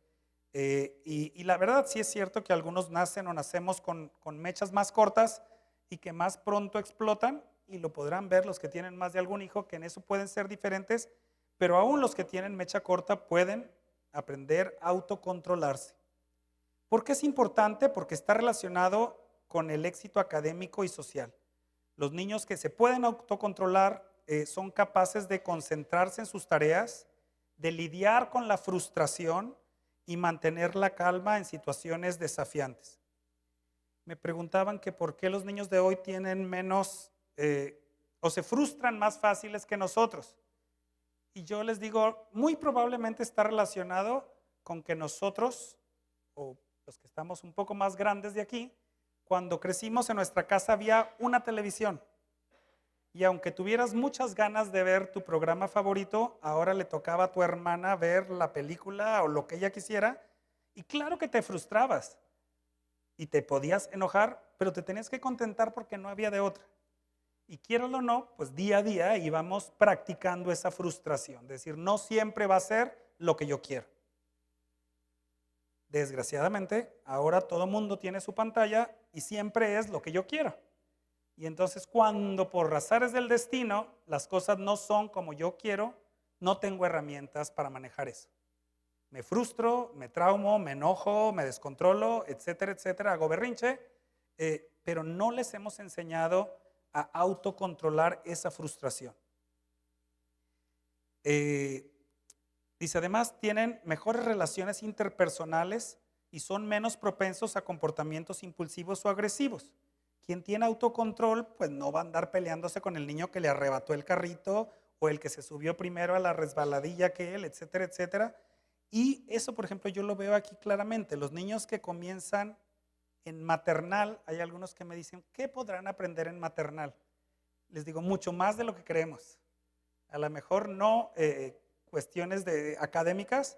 Y la verdad sí es cierto que algunos nacen o nacemos con mechas más cortas y que más pronto explotan, y lo podrán ver los que tienen más de algún hijo, que en eso pueden ser diferentes, pero aún los que tienen mecha corta pueden aprender a autocontrolarse. ¿Por qué es importante? Porque está relacionado con el éxito académico y social. Los niños que se pueden autocontrolar son capaces de concentrarse en sus tareas, de lidiar con la frustración y mantener la calma en situaciones desafiantes. Me preguntaban que por qué los niños de hoy tienen menos o se frustran más fáciles que nosotros. Y yo les digo, muy probablemente está relacionado con que nosotros, o los que estamos un poco más grandes de aquí, cuando crecimos en nuestra casa había una televisión. Y aunque tuvieras muchas ganas de ver tu programa favorito, ahora le tocaba a tu hermana ver la película o lo que ella quisiera. Y claro que te frustrabas y te podías enojar, pero te tenías que contentar porque no había de otra. Y quieras o no, pues día a día íbamos practicando esa frustración. Es decir, no siempre va a ser lo que yo quiero. Desgraciadamente, ahora todo mundo tiene su pantalla y siempre es lo que yo quiero. Y entonces cuando por azares del destino las cosas no son como yo quiero, no tengo herramientas para manejar eso. Me frustro, me traumo, me enojo, me descontrolo, etcétera, etcétera, hago berrinche, pero no les hemos enseñado a autocontrolar esa frustración. Dice, además tienen mejores relaciones interpersonales y son menos propensos a comportamientos impulsivos o agresivos. Quien tiene autocontrol, pues no va a andar peleándose con el niño que le arrebató el carrito o el que se subió primero a la resbaladilla que él, etcétera, etcétera. Y eso, por ejemplo, yo lo veo aquí claramente. Los niños que comienzan en maternal, hay algunos que me dicen, ¿qué podrán aprender en maternal? Les digo, mucho más de lo que creemos. A lo mejor no cuestiones académicas,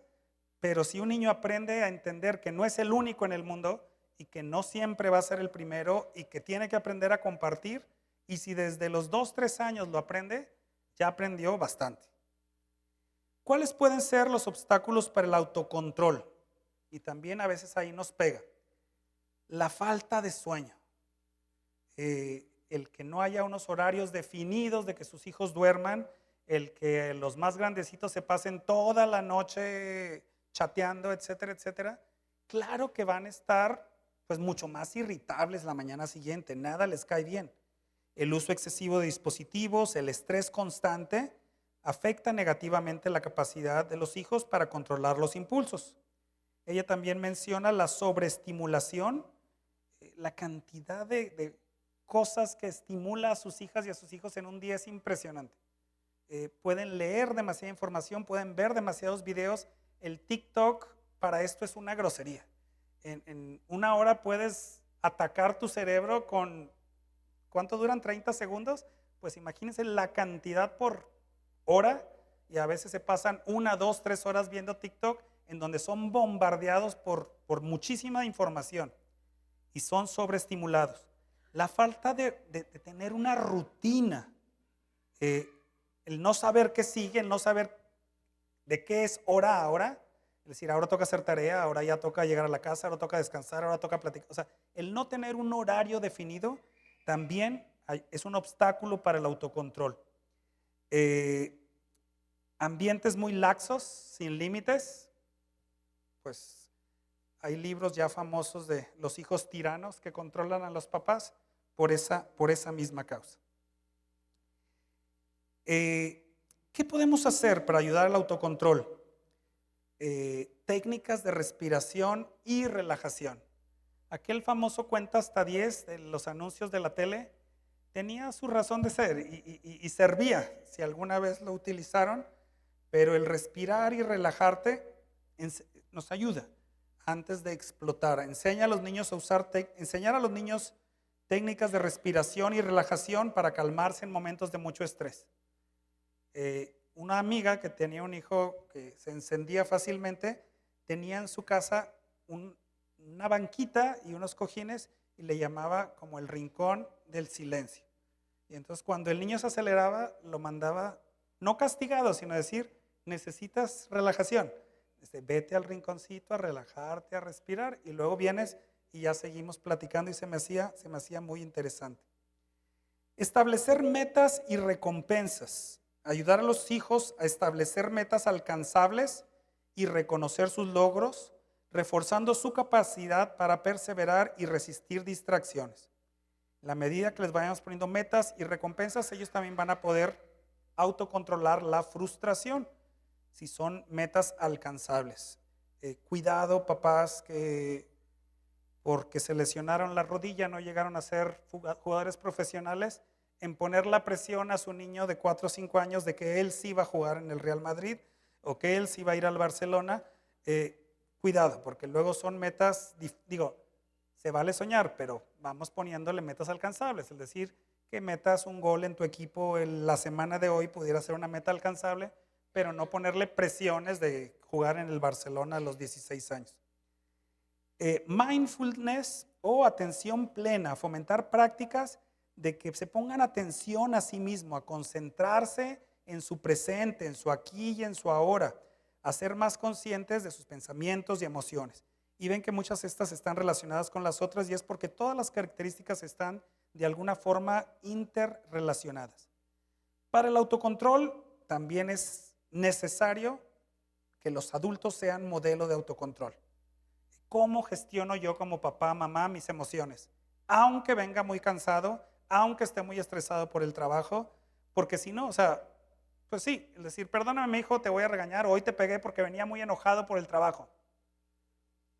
pero si un niño aprende a entender que no es el único en el mundo y que no siempre va a ser el primero y que tiene que aprender a compartir, y si desde los 2, 3 años lo aprende, ya aprendió bastante. ¿Cuáles pueden ser los obstáculos para el autocontrol? Y también a veces ahí nos pega. La falta de sueño. El que no haya unos horarios definidos de que sus hijos duerman, el que los más grandecitos se pasen toda la noche chateando, etcétera, etcétera. Claro que van a estar pues mucho más irritables la mañana siguiente, nada les cae bien. El uso excesivo de dispositivos, el estrés constante, afecta negativamente la capacidad de los hijos para controlar los impulsos. Ella también menciona la sobreestimulación, la cantidad de cosas que estimula a sus hijas y a sus hijos en un día es impresionante. Pueden leer demasiada información, pueden ver demasiados videos. El TikTok para esto es una grosería. En una hora puedes atacar tu cerebro con, ¿cuánto duran? 30 segundos. Pues imagínense la cantidad por hora, y a veces se pasan 1, 2, 3 horas viendo TikTok, en donde son bombardeados por muchísima información y son sobreestimulados. La falta de tener una rutina, el no saber qué sigue, el no saber de qué es hora a hora, es decir, ahora toca hacer tarea, ahora ya toca llegar a la casa, ahora toca descansar, ahora toca platicar. O sea, el no tener un horario definido también es un obstáculo para el autocontrol. Ambientes muy laxos, sin límites, pues hay libros ya famosos de los hijos tiranos que controlan a los papás por esa misma causa. ¿Qué podemos hacer para ayudar al autocontrol? Técnicas de respiración y relajación. Aquel famoso cuenta hasta 10 de los anuncios de la tele tenía su razón de ser y servía si alguna vez lo utilizaron, pero el respirar y relajarte nos ayuda antes de explotar. Enseñar a los niños técnicas de respiración y relajación para calmarse en momentos de mucho estrés. Una amiga que tenía un hijo que se encendía fácilmente, tenía en su casa una banquita y unos cojines y le llamaba como el rincón del silencio. Y entonces cuando el niño se aceleraba, lo mandaba no castigado, sino decir, necesitas relajación. Vete al rinconcito a relajarte, a respirar, y luego vienes y ya seguimos platicando, y se me hacía muy interesante. Establecer metas y recompensas. Ayudar a los hijos a establecer metas alcanzables y reconocer sus logros, reforzando su capacidad para perseverar y resistir distracciones. En la medida que les vayamos poniendo metas y recompensas, ellos también van a poder autocontrolar la frustración si son metas alcanzables. Cuidado, papás, que porque se lesionaron la rodilla no llegaron a ser jugadores profesionales, en poner la presión a su niño de 4 o 5 años de que él sí iba a jugar en el Real Madrid o que él sí iba a ir al Barcelona. Cuidado, porque luego son metas, se vale soñar, pero vamos poniéndole metas alcanzables, es decir, que metas un gol en tu equipo en la semana de hoy pudiera ser una meta alcanzable, pero no ponerle presiones de jugar en el Barcelona a los 16 años. Mindfulness o atención plena, fomentar prácticas de que se pongan atención a sí mismo, a concentrarse en su presente, en su aquí y en su ahora, a ser más conscientes de sus pensamientos y emociones. Y ven que muchas de estas están relacionadas con las otras, y es porque todas las características están de alguna forma interrelacionadas. Para el autocontrol también es necesario que los adultos sean modelo de autocontrol. ¿Cómo gestiono yo como papá, mamá mis emociones? Aunque venga muy cansado, aunque esté muy estresado por el trabajo, porque si no, pues sí, es decir, perdóname mi hijo, te voy a regañar, hoy te pegué porque venía muy enojado por el trabajo.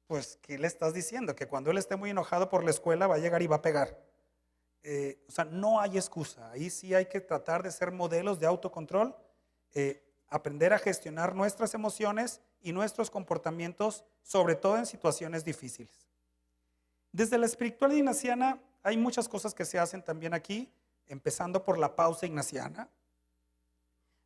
Pues, ¿qué le estás diciendo? Que cuando él esté muy enojado por la escuela va a llegar y va a pegar. No hay excusa, ahí sí hay que tratar de ser modelos de autocontrol, aprender a gestionar nuestras emociones y nuestros comportamientos, sobre todo en situaciones difíciles. Desde la espiritualidad ignaciana hay muchas cosas que se hacen también aquí, empezando por la pausa ignaciana.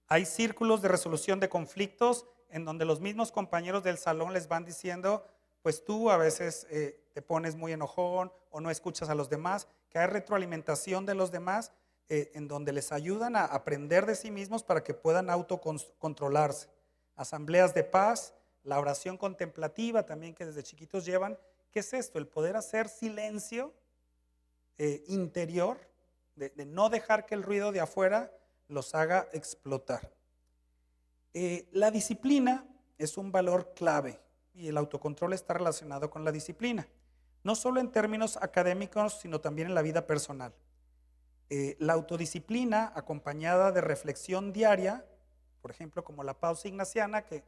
Hay círculos de resolución de conflictos en donde los mismos compañeros del salón les van diciendo, pues tú a veces te pones muy enojón o no escuchas a los demás, que hay retroalimentación de los demás en donde les ayudan a aprender de sí mismos para que puedan autocontrolarse. Asambleas de paz, la oración contemplativa también que desde chiquitos llevan. ¿Qué es esto? El poder hacer silencio interior, de no dejar que el ruido de afuera los haga explotar. La disciplina es un valor clave y el autocontrol está relacionado con la disciplina, no solo en términos académicos, sino también en la vida personal. La autodisciplina acompañada de reflexión diaria, por ejemplo, como la pausa ignaciana, que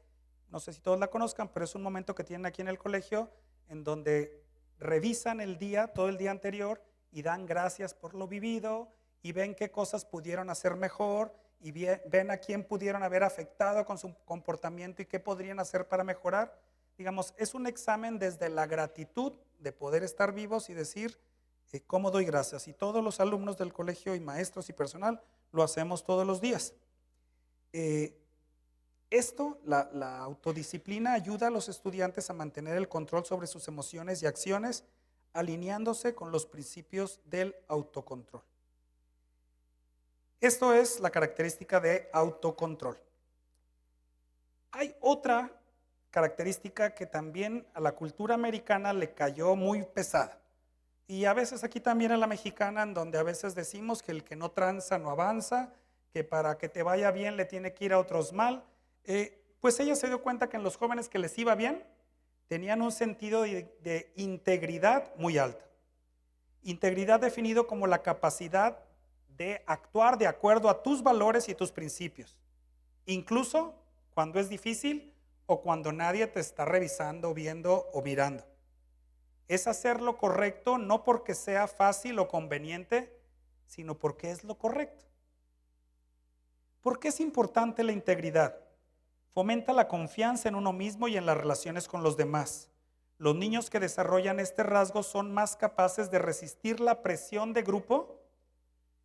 no sé si todos la conozcan, pero es un momento que tienen aquí en el colegio en donde revisan el día, todo el día anterior, y dan gracias por lo vivido y ven qué cosas pudieron hacer mejor y ven a quién pudieron haber afectado con su comportamiento y qué podrían hacer para mejorar. Digamos, es un examen desde la gratitud de poder estar vivos y decir cómo doy gracias. Y todos los alumnos del colegio y maestros y personal lo hacemos todos los días. La autodisciplina ayuda a los estudiantes a mantener el control sobre sus emociones y acciones, alineándose con los principios del autocontrol. Esto es la característica de autocontrol. Hay otra característica que también a la cultura americana le cayó muy pesada. Y a veces aquí también a la mexicana, en donde a veces decimos que el que no tranza no avanza, que para que te vaya bien le tiene que ir a otros mal. Pues ella se dio cuenta que en los jóvenes que les iba bien, tenían un sentido de integridad muy alta. Integridad definido como la capacidad de actuar de acuerdo a tus valores y tus principios, incluso cuando es difícil o cuando nadie te está revisando, viendo o mirando. Es hacer lo correcto no porque sea fácil o conveniente, sino porque es lo correcto. ¿Por qué es importante la integridad? Fomenta la confianza en uno mismo y en las relaciones con los demás. Los niños que desarrollan este rasgo son más capaces de resistir la presión de grupo,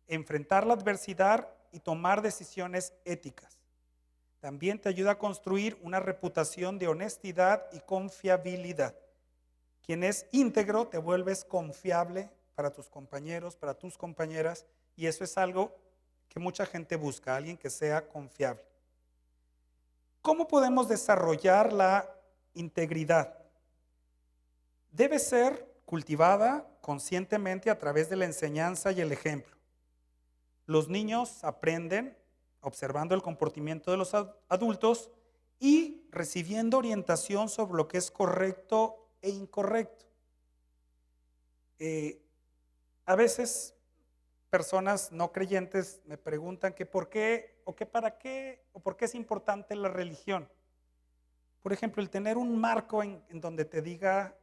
enfrentar la adversidad y tomar decisiones éticas. También te ayuda a construir una reputación de honestidad y confiabilidad. Quien es íntegro te vuelves confiable para tus compañeros, para tus compañeras, y eso es algo que mucha gente busca, alguien que sea confiable. ¿Cómo podemos desarrollar la integridad? Debe ser cultivada conscientemente a través de la enseñanza y el ejemplo. Los niños aprenden observando el comportamiento de los adultos y recibiendo orientación sobre lo que es correcto e incorrecto. A veces personas no creyentes me preguntan que por qué o que para qué o por qué es importante la religión. Por ejemplo, el tener un marco en donde te diga,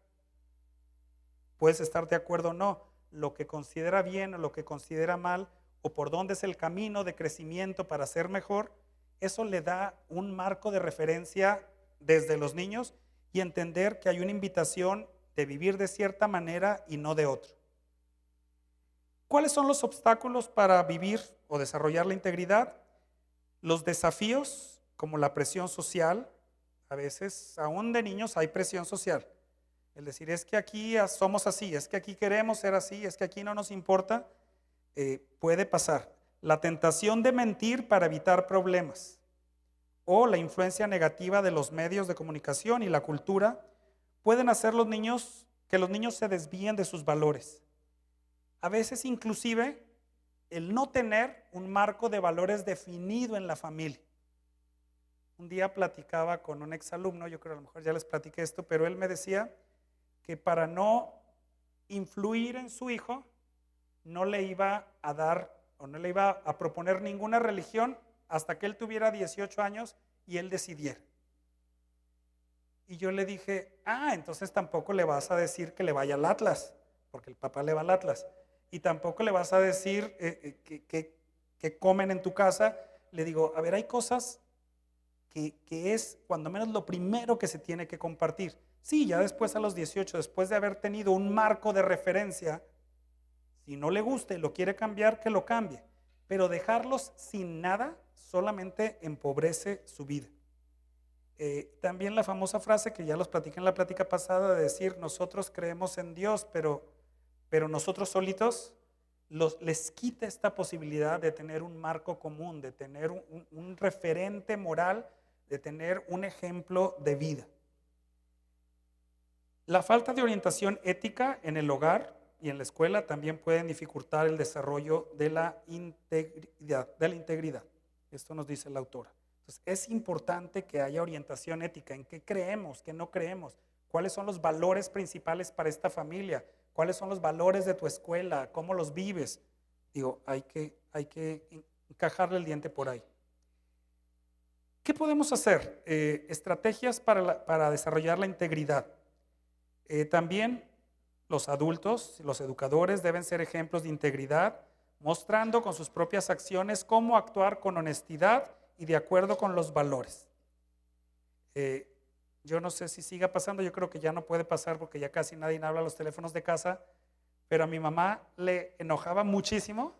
puedes estar de acuerdo o no, lo que considera bien o lo que considera mal, o por dónde es el camino de crecimiento para ser mejor, eso le da un marco de referencia desde los niños y entender que hay una invitación de vivir de cierta manera y no de otra. ¿Cuáles son los obstáculos para vivir o desarrollar la integridad? Los desafíos, como la presión social. A veces, aún de niños, hay presión social. El decir, es que aquí somos así, es que aquí queremos ser así, es que aquí no nos importa, puede pasar. La tentación de mentir para evitar problemas o la influencia negativa de los medios de comunicación y la cultura pueden hacer que los niños se desvíen de sus valores. A veces inclusive el no tener un marco de valores definido en la familia. Un día platicaba con un exalumno, yo creo a lo mejor ya les platiqué esto, pero él me decía que para no influir en su hijo, no le iba a dar o no le iba a proponer ninguna religión hasta que él tuviera 18 años y él decidiera. Y yo le dije, entonces tampoco le vas a decir que le vaya al Atlas, porque el papá le va al Atlas. Y tampoco le vas a decir que comen en tu casa. Le digo, a ver, hay cosas que es cuando menos lo primero que se tiene que compartir. Sí, ya después a los 18, después de haber tenido un marco de referencia, si no le gusta y lo quiere cambiar, que lo cambie. Pero dejarlos sin nada solamente empobrece su vida. También la famosa frase que ya los platiqué en la plática pasada de decir, nosotros creemos en Dios, pero nosotros solitos les quita esta posibilidad de tener un marco común, de tener un referente moral, de tener un ejemplo de vida. La falta de orientación ética en el hogar y en la escuela también pueden dificultar el desarrollo de la integridad. Esto nos dice la autora. Entonces, es importante que haya orientación ética, en qué creemos, qué no creemos, cuáles son los valores principales para esta familia, cuáles son los valores de tu escuela, cómo los vives. Digo, hay que encajarle el diente por ahí. ¿Qué podemos hacer? Estrategias para desarrollar la integridad. También los adultos, los educadores deben ser ejemplos de integridad, mostrando con sus propias acciones cómo actuar con honestidad y de acuerdo con los valores. Yo no sé si siga pasando, yo creo que ya no puede pasar porque ya casi nadie habla a los teléfonos de casa, pero a mi mamá le enojaba muchísimo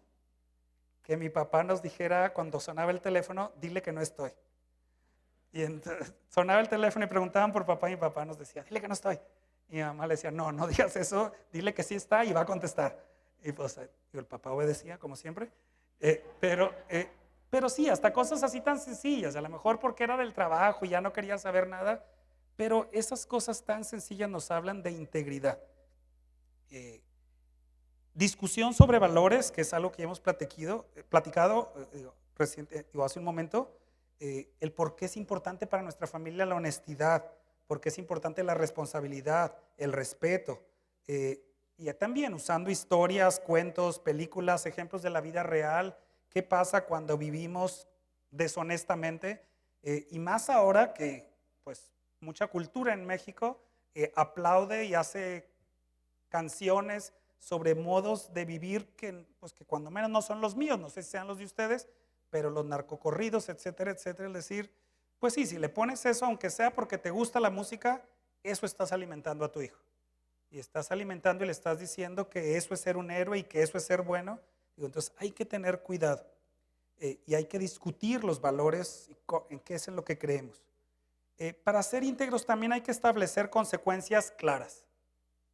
que mi papá nos dijera cuando sonaba el teléfono, dile que no estoy. Y entonces sonaba el teléfono y preguntaban por papá y mi papá nos decía, dile que no estoy. Y mi mamá le decía, no digas eso, dile que sí está y va a contestar. Y pues el papá obedecía como siempre, pero sí, hasta cosas así tan sencillas, a lo mejor porque era del trabajo y ya no quería saber nada, pero esas cosas tan sencillas nos hablan de integridad. Discusión sobre valores, que es algo que ya hemos platicado hace un momento, el por qué es importante para nuestra familia la honestidad, por qué es importante la responsabilidad, el respeto, y también usando historias, cuentos, películas, ejemplos de la vida real, qué pasa cuando vivimos deshonestamente, y más ahora que pues mucha cultura en México aplaude y hace canciones sobre modos de vivir que cuando menos no son los míos, no sé si sean los de ustedes, pero los narcocorridos, etcétera, etcétera. Es decir, pues sí, si le pones eso, aunque sea porque te gusta la música, eso estás alimentando a tu hijo. Y estás alimentando y le estás diciendo que eso es ser un héroe y que eso es ser bueno. Entonces hay que tener cuidado y hay que discutir los valores en qué es en lo que creemos. Para ser íntegros también hay que establecer consecuencias claras.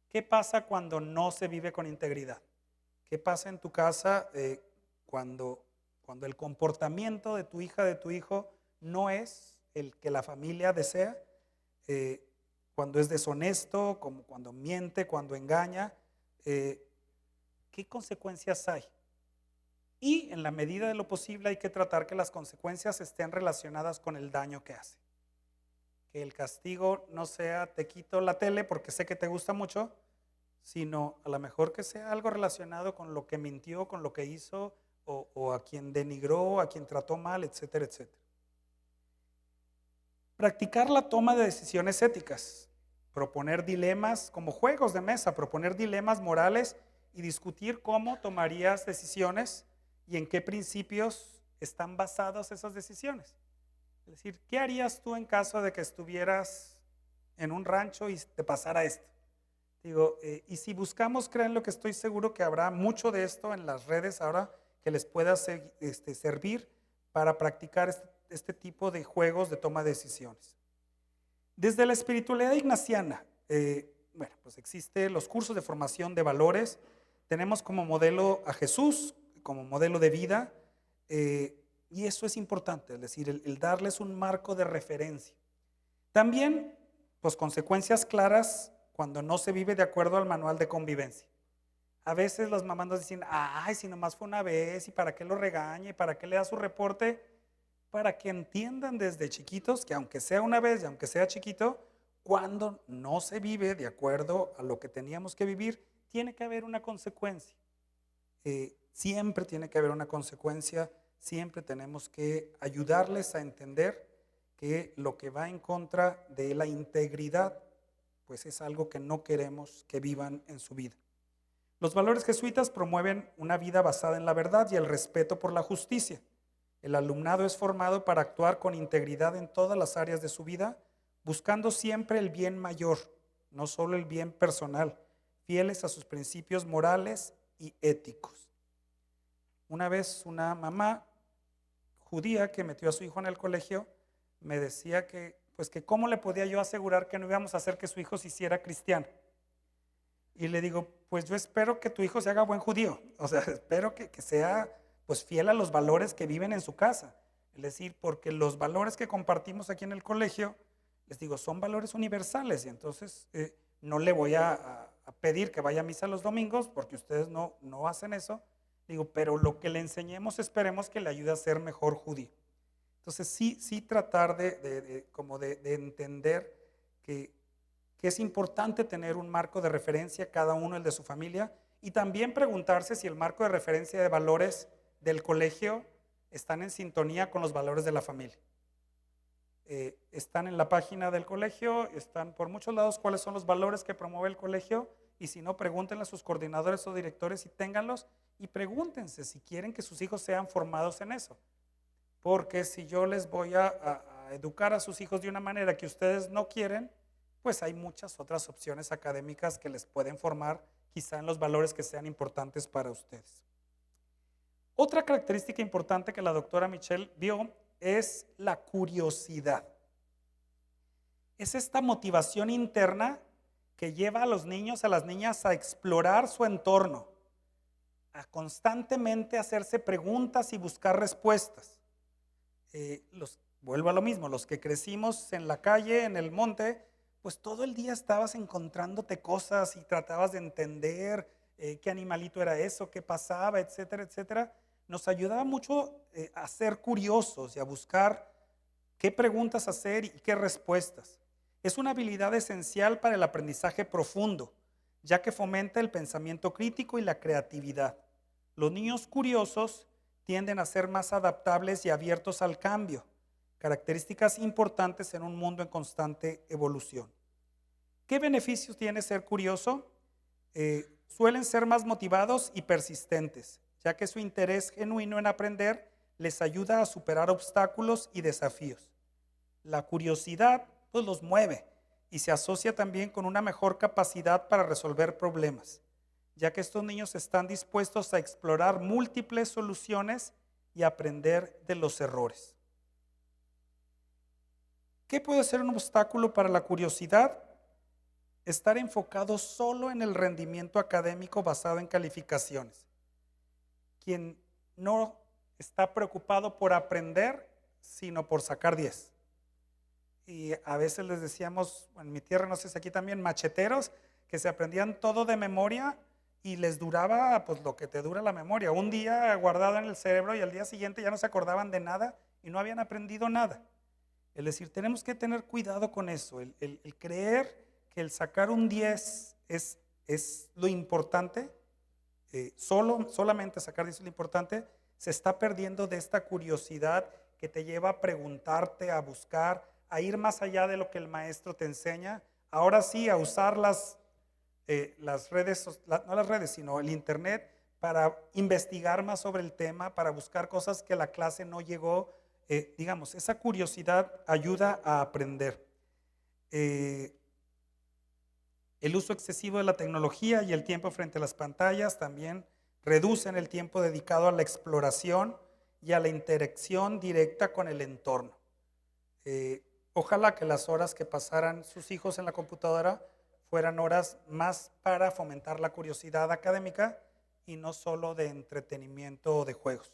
¿Qué pasa cuando no se vive con integridad? ¿Qué pasa en tu casa cuando Cuando el comportamiento de tu hija, de tu hijo, no es el que la familia desea, cuando es deshonesto, como cuando miente, cuando engaña, ¿qué consecuencias hay? Y en la medida de lo posible hay que tratar que las consecuencias estén relacionadas con el daño que hace. Que el castigo no sea te quito la tele porque sé que te gusta mucho, sino a lo mejor que sea algo relacionado con lo que mintió, con lo que hizo, o a quien denigró, a quien trató mal, etcétera, etcétera. Practicar la toma de decisiones éticas, proponer dilemas como juegos de mesa, proponer dilemas morales y discutir cómo tomarías decisiones y en qué principios están basadas esas decisiones. Es decir, ¿qué harías tú en caso de que estuvieras en un rancho y te pasara esto? Digo, y si buscamos, créanlo que estoy seguro que habrá mucho de esto en las redes ahora que les pueda servir para practicar este tipo de juegos de toma de decisiones. Desde la espiritualidad ignaciana, bueno, pues existen los cursos de formación de valores. Tenemos como modelo a Jesús, como modelo de vida, y eso es importante, es decir, el darles un marco de referencia. También, pues consecuencias claras cuando no se vive de acuerdo al manual de convivencia. A veces las mamás nos dicen, ay, si nomás fue una vez, ¿y para qué lo regaña? ¿Y para qué le da su reporte? Para que entiendan desde chiquitos que aunque sea una vez y aunque sea chiquito, cuando no se vive de acuerdo a lo que teníamos que vivir, tiene que haber una consecuencia. Siempre tiene que haber una consecuencia, siempre tenemos que ayudarles a entender que lo que va en contra de la integridad, pues es algo que no queremos que vivan en su vida. Los valores jesuitas promueven una vida basada en la verdad y el respeto por la justicia. El alumnado es formado para actuar con integridad en todas las áreas de su vida, buscando siempre el bien mayor, no solo el bien personal, fieles a sus principios morales y éticos. Una vez una mamá judía que metió a su hijo en el colegio me decía que, pues que cómo le podía yo asegurar que no íbamos a hacer que su hijo se hiciera cristiano. Y le digo, pues yo espero que tu hijo se haga buen judío, o sea, espero que sea pues fiel a los valores que viven en su casa. Es decir, porque los valores que compartimos aquí en el colegio, les digo, son valores universales y entonces no le voy a pedir que vaya a misa los domingos porque ustedes no hacen eso. Digo, pero lo que le enseñemos esperemos que le ayude a ser mejor judío. Entonces sí tratar de entender que es importante tener un marco de referencia, cada uno el de su familia, y también preguntarse si el marco de referencia de valores del colegio están en sintonía con los valores de la familia. Están en la página del colegio, están por muchos lados cuáles son los valores que promueve el colegio, y si no, pregúntenle a sus coordinadores o directores y ténganlos, y pregúntense si quieren que sus hijos sean formados en eso. Porque si yo les voy a educar a sus hijos de una manera que ustedes no quieren, pues hay muchas otras opciones académicas que les pueden formar quizá en los valores que sean importantes para ustedes. Otra característica importante que la doctora Michelle vio es la curiosidad. Es esta motivación interna que lleva a los niños, a las niñas a explorar su entorno, a constantemente hacerse preguntas y buscar respuestas. Vuelvo a lo mismo, los que crecimos en la calle, en el monte, pues todo el día estabas encontrándote cosas y tratabas de entender qué animalito era eso, qué pasaba, etcétera, etcétera. Nos ayudaba mucho a ser curiosos y a buscar qué preguntas hacer y qué respuestas. Es una habilidad esencial para el aprendizaje profundo, ya que fomenta el pensamiento crítico y la creatividad. Los niños curiosos tienden a ser más adaptables y abiertos al cambio, características importantes en un mundo en constante evolución. ¿Qué beneficios tiene ser curioso? Suelen ser más motivados y persistentes, ya que su interés genuino en aprender les ayuda a superar obstáculos y desafíos. La curiosidad pues los mueve y se asocia también con una mejor capacidad para resolver problemas, ya que estos niños están dispuestos a explorar múltiples soluciones y aprender de los errores. ¿Qué puede ser un obstáculo para la curiosidad? Estar enfocado solo en el rendimiento académico basado en calificaciones. Quien no está preocupado por aprender, sino por sacar 10. Y a veces les decíamos, en mi tierra, no sé si aquí también, macheteros, que se aprendían todo de memoria y les duraba pues lo que te dura la memoria. Un día guardado en el cerebro y al día siguiente ya no se acordaban de nada y no habían aprendido nada. Es decir, tenemos que tener cuidado con eso, el creer que el sacar un 10 es lo importante, solamente sacar 10 es lo importante, se está perdiendo de esta curiosidad que te lleva a preguntarte, a buscar, a ir más allá de lo que el maestro te enseña. Ahora sí, a usar las redes, no las redes, sino el internet para investigar más sobre el tema, para buscar cosas que la clase no llegó. Digamos, esa curiosidad ayuda a aprender. El uso excesivo de la tecnología y el tiempo frente a las pantallas también reducen el tiempo dedicado a la exploración y a la interacción directa con el entorno. Ojalá que las horas que pasaran sus hijos en la computadora fueran horas más para fomentar la curiosidad académica y no solo de entretenimiento o de juegos.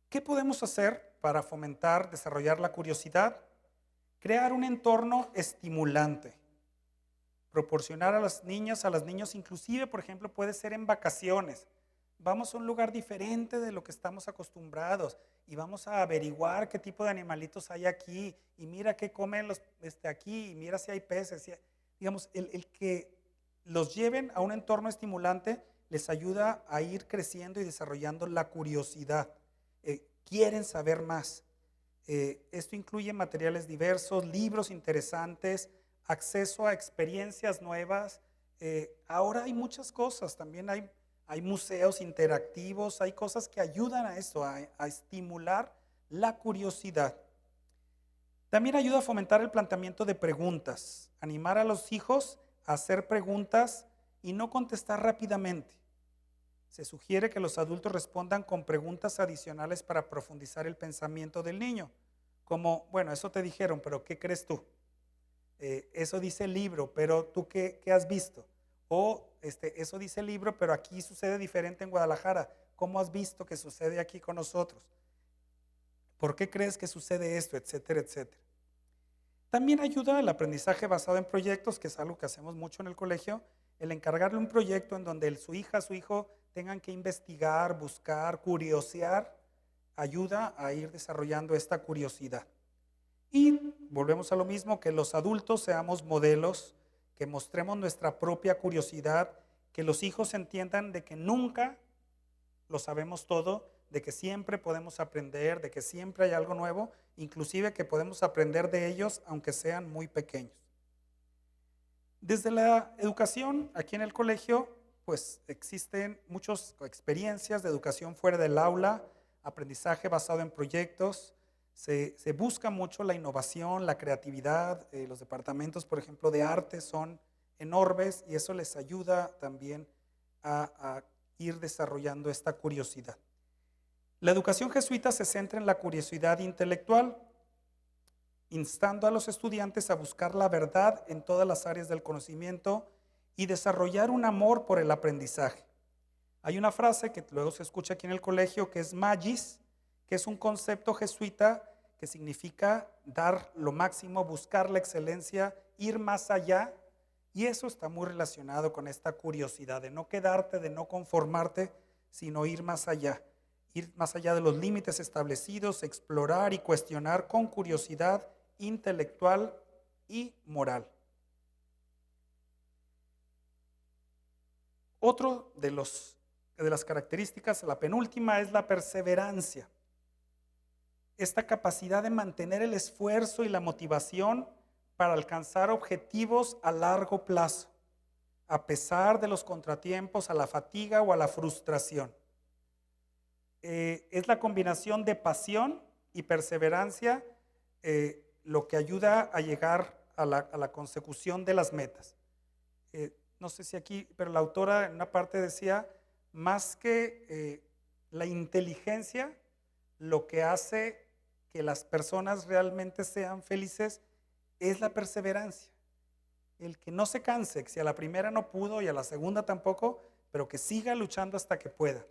¿Qué podemos hacer para fomentar, desarrollar la curiosidad? Crear un entorno estimulante. Proporcionar a las niñas, a los niños, inclusive, por ejemplo, puede ser en vacaciones. Vamos a un lugar diferente de lo que estamos acostumbrados y vamos a averiguar qué tipo de animalitos hay aquí y mira qué comen los aquí y mira si hay peces. Digamos, el que los lleven a un entorno estimulante les ayuda a ir creciendo y desarrollando la curiosidad. Quieren saber más. Esto incluye materiales diversos, libros interesantes, acceso a experiencias nuevas. Ahora hay muchas cosas, también hay museos interactivos, hay cosas que ayudan a eso, a estimular la curiosidad. También ayuda a fomentar el planteamiento de preguntas, animar a los hijos a hacer preguntas y no contestar rápidamente. Se sugiere que los adultos respondan con preguntas adicionales para profundizar el pensamiento del niño, como, bueno, eso te dijeron, pero ¿qué crees tú? Eso dice el libro, pero ¿tú qué has visto? O eso dice el libro, pero aquí sucede diferente en Guadalajara. ¿Cómo has visto que sucede aquí con nosotros? ¿Por qué crees que sucede esto? Etcétera, etcétera. También ayuda el aprendizaje basado en proyectos, que es algo que hacemos mucho en el colegio, el encargarle un proyecto en donde su hija, su hijo tengan que investigar, buscar, curiosear, ayuda a ir desarrollando esta curiosidad. Y volvemos a lo mismo, que los adultos seamos modelos, que mostremos nuestra propia curiosidad, que los hijos entiendan de que nunca lo sabemos todo, de que siempre podemos aprender, de que siempre hay algo nuevo, inclusive que podemos aprender de ellos aunque sean muy pequeños. Desde la educación, aquí en el colegio, pues existen muchas experiencias de educación fuera del aula, aprendizaje basado en proyectos. Se busca mucho la innovación, la creatividad. Los departamentos, por ejemplo, de arte son enormes y eso les ayuda también a ir desarrollando esta curiosidad. La educación jesuita se centra en la curiosidad intelectual, instando a los estudiantes a buscar la verdad en todas las áreas del conocimiento y desarrollar un amor por el aprendizaje. Hay una frase que luego se escucha aquí en el colegio que es magis, que es un concepto jesuita que significa dar lo máximo, buscar la excelencia, ir más allá, y eso está muy relacionado con esta curiosidad de no quedarte, de no conformarte, sino ir más allá de los límites establecidos, explorar y cuestionar con curiosidad intelectual y moral. Otro de las características, la penúltima, es la perseverancia. Esta capacidad de mantener el esfuerzo y la motivación para alcanzar objetivos a largo plazo, a pesar de los contratiempos, a la fatiga o a la frustración. Es la combinación de pasión y perseverancia lo que ayuda a llegar a la consecución de las metas. No sé si aquí, pero la autora en una parte decía, más que la inteligencia, lo que hace que las personas realmente sean felices es la perseverancia. El que no se canse, que si a la primera no pudo y a la segunda tampoco, pero que siga luchando hasta que pueda.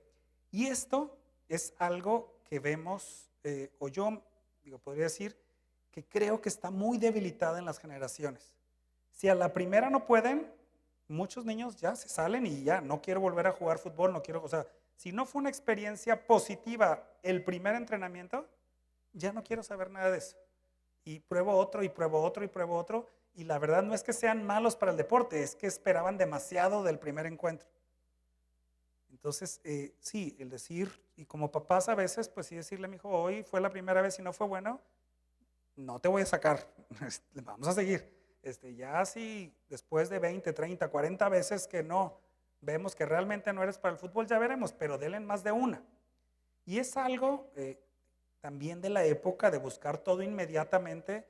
Y esto es algo que vemos, o yo podría decir que creo que está muy debilitada en las generaciones. Si a la primera no pueden, muchos niños ya se salen y ya, no quiero volver a jugar fútbol, no quiero, o sea, si no fue una experiencia positiva el primer entrenamiento, ya no quiero saber nada de eso. Y pruebo otro, y pruebo otro, y pruebo otro, y la verdad no es que sean malos para el deporte, es que esperaban demasiado del primer encuentro. Entonces, sí, el decir, y como papás a veces, pues sí decirle a mi hijo, hoy fue la primera vez y no fue bueno, no te voy a sacar, vamos a seguir. Ya si después de 20, 30, 40 veces que no, vemos que realmente no eres para el fútbol, ya veremos, pero denle más de una. Y es algo también de la época de buscar todo inmediatamente.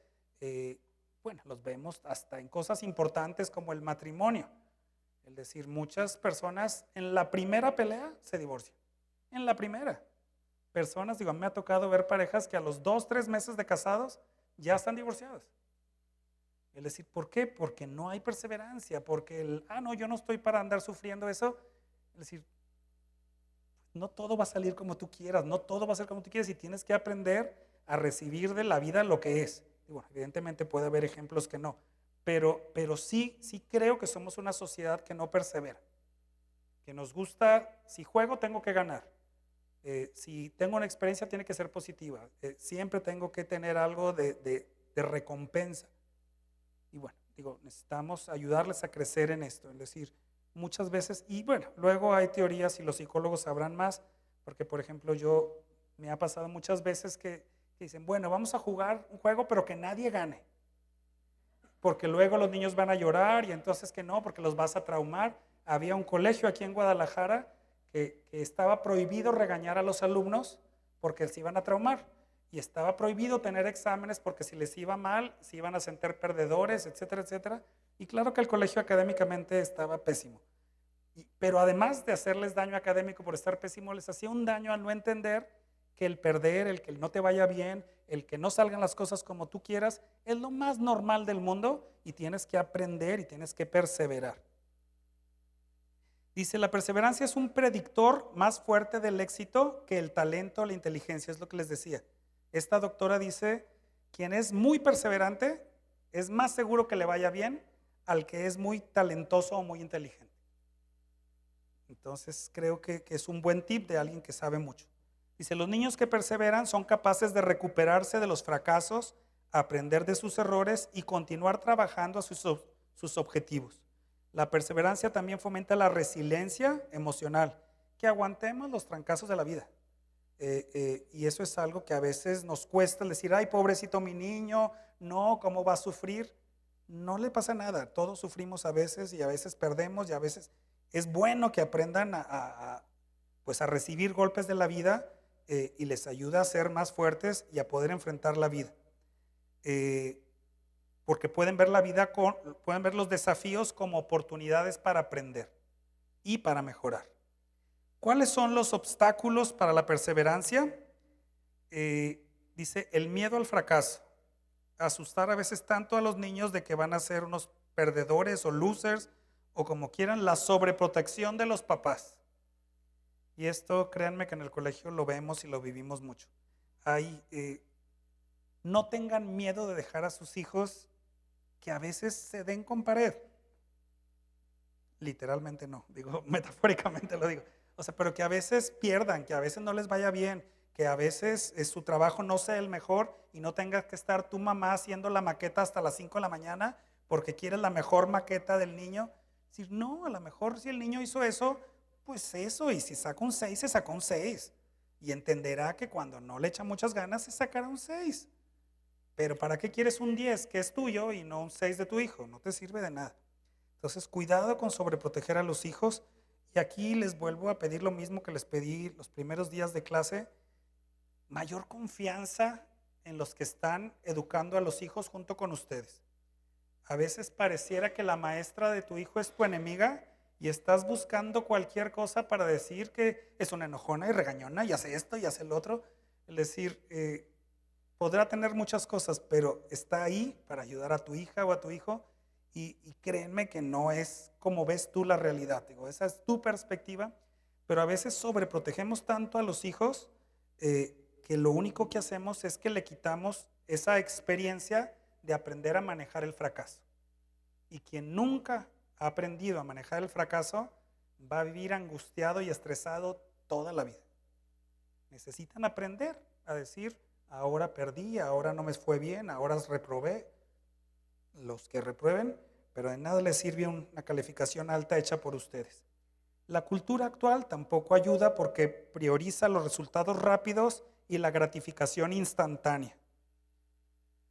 Bueno, los vemos hasta en cosas importantes como el matrimonio. Es decir, muchas personas en la primera pelea se divorcian. En la primera. Personas, me ha tocado ver parejas que a los 2, 3 meses de casados ya están divorciadas. Es decir, ¿por qué? Porque no hay perseverancia, porque no, yo no estoy para andar sufriendo eso. Es decir, no todo va a salir como tú quieras, no todo va a ser como tú quieres y tienes que aprender a recibir de la vida lo que es. Y bueno, evidentemente puede haber ejemplos que no, pero sí creo que somos una sociedad que no persevera, que nos gusta, si juego tengo que ganar, si tengo una experiencia tiene que ser positiva, siempre tengo que tener algo de recompensa. Y bueno, necesitamos ayudarles a crecer en esto, es decir, muchas veces, y bueno, luego hay teorías y los psicólogos sabrán más, porque por ejemplo me ha pasado muchas veces que dicen, bueno, vamos a jugar un juego pero que nadie gane, porque luego los niños van a llorar y entonces que no, porque los vas a traumar. Había un colegio aquí en Guadalajara que estaba prohibido regañar a los alumnos porque se iban a traumar. Y estaba prohibido tener exámenes porque si les iba mal, se iban a sentir perdedores, etcétera, etcétera. Y claro que el colegio académicamente estaba pésimo. Pero además de hacerles daño académico por estar pésimo, les hacía un daño al no entender que el perder, el que no te vaya bien, el que no salgan las cosas como tú quieras, es lo más normal del mundo y tienes que aprender y tienes que perseverar. Dice, la perseverancia es un predictor más fuerte del éxito que el talento o la inteligencia, es lo que les decía. Esta doctora dice, quien es muy perseverante es más seguro que le vaya bien al que es muy talentoso o muy inteligente. Entonces creo que es un buen tip de alguien que sabe mucho. Dice, los niños que perseveran son capaces de recuperarse de los fracasos, aprender de sus errores y continuar trabajando a sus objetivos. La perseverancia también fomenta la resiliencia emocional, que aguantemos los trancazos de la vida. Y eso es algo que a veces nos cuesta decir, ay, pobrecito mi niño, no, ¿cómo va a sufrir? No le pasa nada, todos sufrimos a veces y a veces perdemos y a veces es bueno que aprendan pues a recibir golpes de la vida y les ayuda a ser más fuertes y a poder enfrentar la vida. Porque pueden ver la vida, pueden ver los desafíos como oportunidades para aprender y para mejorar. ¿Cuáles son los obstáculos para la perseverancia? Dice, el miedo al fracaso. Asustar a veces tanto a los niños de que van a ser unos perdedores o losers o como quieran, la sobreprotección de los papás. Y esto, créanme que en el colegio lo vemos y lo vivimos mucho. No tengan miedo de dejar a sus hijos que a veces se den con pared. Literalmente no, metafóricamente lo digo. O sea, pero que a veces pierdan, que a veces no les vaya bien, que a veces su trabajo no sea el mejor y no tengas que estar tu mamá haciendo la maqueta hasta las 5 de la mañana porque quieres la mejor maqueta del niño. Decir, no, a lo mejor si el niño hizo eso, pues eso, y si saca un 6, se sacó un 6. Y entenderá que cuando no le echa muchas ganas, se sacará un 6. Pero ¿para qué quieres un 10 que es tuyo y no un 6 de tu hijo? No te sirve de nada. Entonces, cuidado con sobreproteger a los hijos. Y aquí les vuelvo a pedir lo mismo que les pedí los primeros días de clase. Mayor confianza en los que están educando a los hijos junto con ustedes. A veces pareciera que la maestra de tu hijo es tu enemiga y estás buscando cualquier cosa para decir que es una enojona y regañona y hace esto y hace el otro. Es decir, podrá tener muchas cosas, pero está ahí para ayudar a tu hija o a tu hijo y créanme que no es como ves tú la realidad. Esa es tu perspectiva, pero a veces sobreprotegemos tanto a los hijos que lo único que hacemos es que le quitamos esa experiencia de aprender a manejar el fracaso. Y quien nunca ha aprendido a manejar el fracaso va a vivir angustiado y estresado toda la vida. Necesitan aprender a decir, ahora perdí, ahora no me fue bien, ahora reprobé. Los que reprueben, pero de nada les sirve una calificación alta hecha por ustedes. La cultura actual tampoco ayuda porque prioriza los resultados rápidos y la gratificación instantánea.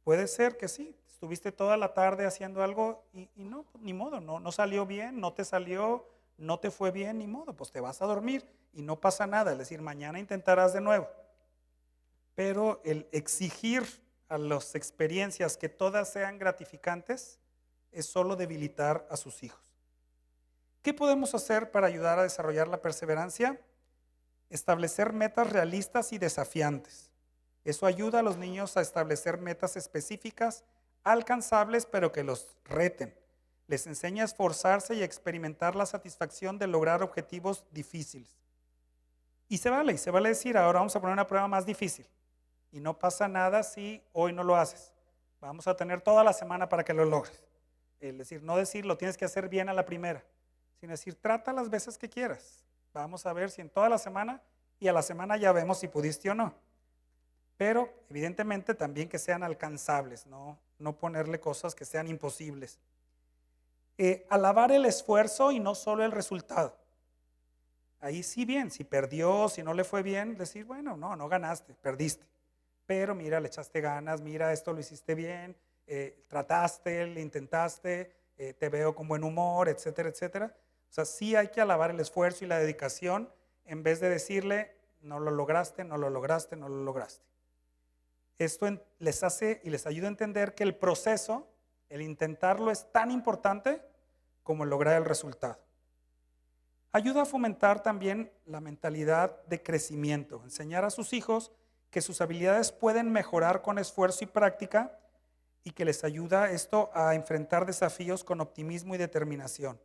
Puede ser que sí, estuviste toda la tarde haciendo algo y no, ni modo, no salió bien, no te salió, no te fue bien, ni modo, pues te vas a dormir y no pasa nada, es decir, mañana intentarás de nuevo. Pero el exigir a las experiencias que todas sean gratificantes es solo debilitar a sus hijos. ¿Qué podemos hacer para ayudar a desarrollar la perseverancia? Establecer metas realistas y desafiantes. Eso ayuda a los niños a establecer metas específicas, alcanzables, pero que los reten. Les enseña a esforzarse y a experimentar la satisfacción de lograr objetivos difíciles. Y se vale decir, ahora vamos a poner una prueba más difícil. Y no pasa nada si hoy no lo haces. Vamos a tener toda la semana para que lo logres. Es decir, no decir lo tienes que hacer bien a la primera, sino decir, trata las veces que quieras. Vamos a ver si en toda la semana y a la semana ya vemos si pudiste o no. Pero evidentemente también que sean alcanzables, no ponerle cosas que sean imposibles. Alabar el esfuerzo y no solo el resultado. Ahí sí bien, si perdió, si no le fue bien, decir, bueno, no ganaste, perdiste. Pero mira, le echaste ganas, mira, esto lo hiciste bien, trataste, le intentaste, te veo con buen humor, etcétera, etcétera. O sea, sí hay que alabar el esfuerzo y la dedicación en vez de decirle, no lo lograste, no lo lograste, no lo lograste. Esto les hace y les ayuda a entender que el proceso, el intentarlo es tan importante como el lograr el resultado. Ayuda a fomentar también la mentalidad de crecimiento, enseñar a sus hijos que sus habilidades pueden mejorar con esfuerzo y práctica y que les ayuda esto a enfrentar desafíos con optimismo y determinación.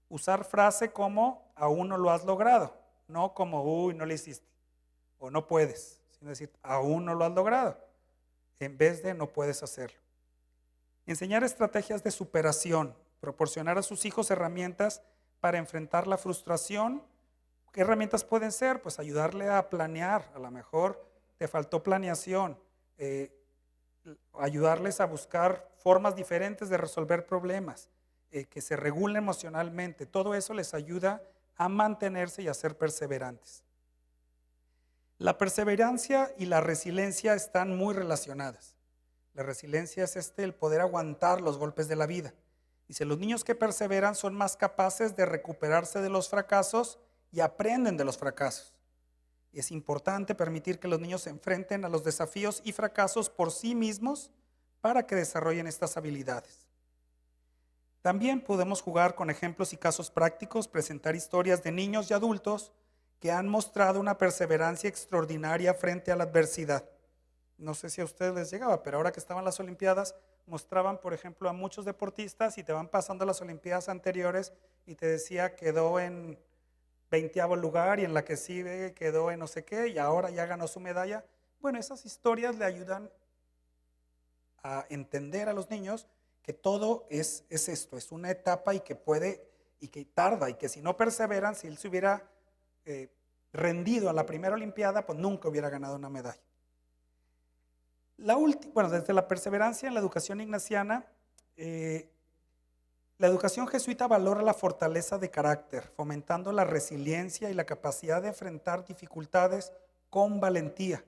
Usar frase como aún no lo has logrado, no como uy, no lo hiciste o no puedes, sino decir aún no lo has logrado en vez de no puedes hacerlo. Enseñar estrategias de superación, proporcionar a sus hijos herramientas para enfrentar la frustración. ¿Qué herramientas pueden ser? Pues ayudarle a planear, a lo mejor te faltó planeación, ayudarles a buscar formas diferentes de resolver problemas, que se regulen emocionalmente. Todo eso les ayuda a mantenerse y a ser perseverantes. La perseverancia y la resiliencia están muy relacionadas. La resiliencia es el poder aguantar los golpes de la vida. Dice, los niños que perseveran son más capaces de recuperarse de los fracasos y aprenden de los fracasos. Y es importante permitir que los niños se enfrenten a los desafíos y fracasos por sí mismos para que desarrollen estas habilidades. También podemos jugar con ejemplos y casos prácticos, presentar historias de niños y adultos que han mostrado una perseverancia extraordinaria frente a la adversidad. No sé si a ustedes les llegaba, pero ahora que estaban las Olimpiadas, mostraban, por ejemplo, a muchos deportistas y te van pasando las Olimpiadas anteriores y te decía quedó en 20º lugar y en la que sigue quedó en no sé qué y ahora ya ganó su medalla. Bueno, esas historias le ayudan a entender a los niños que todo es esto, es una etapa y que puede y que tarda y que si no perseveran, si él se hubiera rendido a la primera Olimpiada, pues nunca hubiera ganado una medalla. Desde la perseverancia en la educación ignaciana, la educación jesuita valora la fortaleza de carácter, fomentando la resiliencia y la capacidad de enfrentar dificultades con valentía,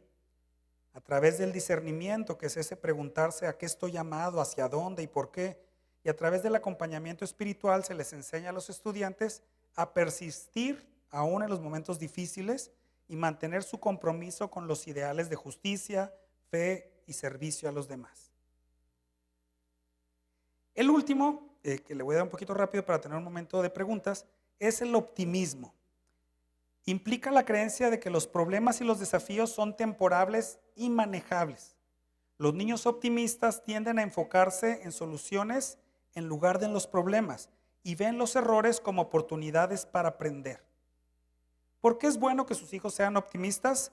a través del discernimiento, que es ese preguntarse a qué estoy llamado, hacia dónde y por qué, y a través del acompañamiento espiritual se les enseña a los estudiantes a persistir aún en los momentos difíciles y mantener su compromiso con los ideales de justicia, fe y servicio a los demás. El último, que le voy a dar un poquito rápido para tener un momento de preguntas, es el optimismo. Implica la creencia de que los problemas y los desafíos son temporales y manejables. Los niños optimistas tienden a enfocarse en soluciones en lugar de en los problemas y ven los errores como oportunidades para aprender. ¿Por qué es bueno que sus hijos sean optimistas?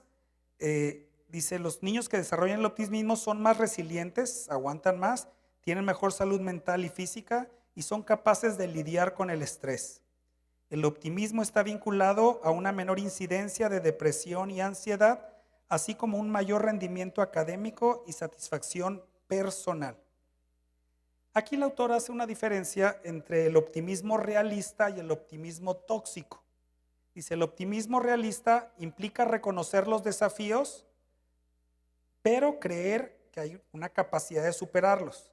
Dice, los niños que desarrollan el optimismo son más resilientes, aguantan más, tienen mejor salud mental y física y son capaces de lidiar con el estrés. El optimismo está vinculado a una menor incidencia de depresión y ansiedad, así como un mayor rendimiento académico y satisfacción personal. Aquí el autor hace una diferencia entre el optimismo realista y el optimismo tóxico. Dice, el optimismo realista implica reconocer los desafíos, pero creer que hay una capacidad de superarlos.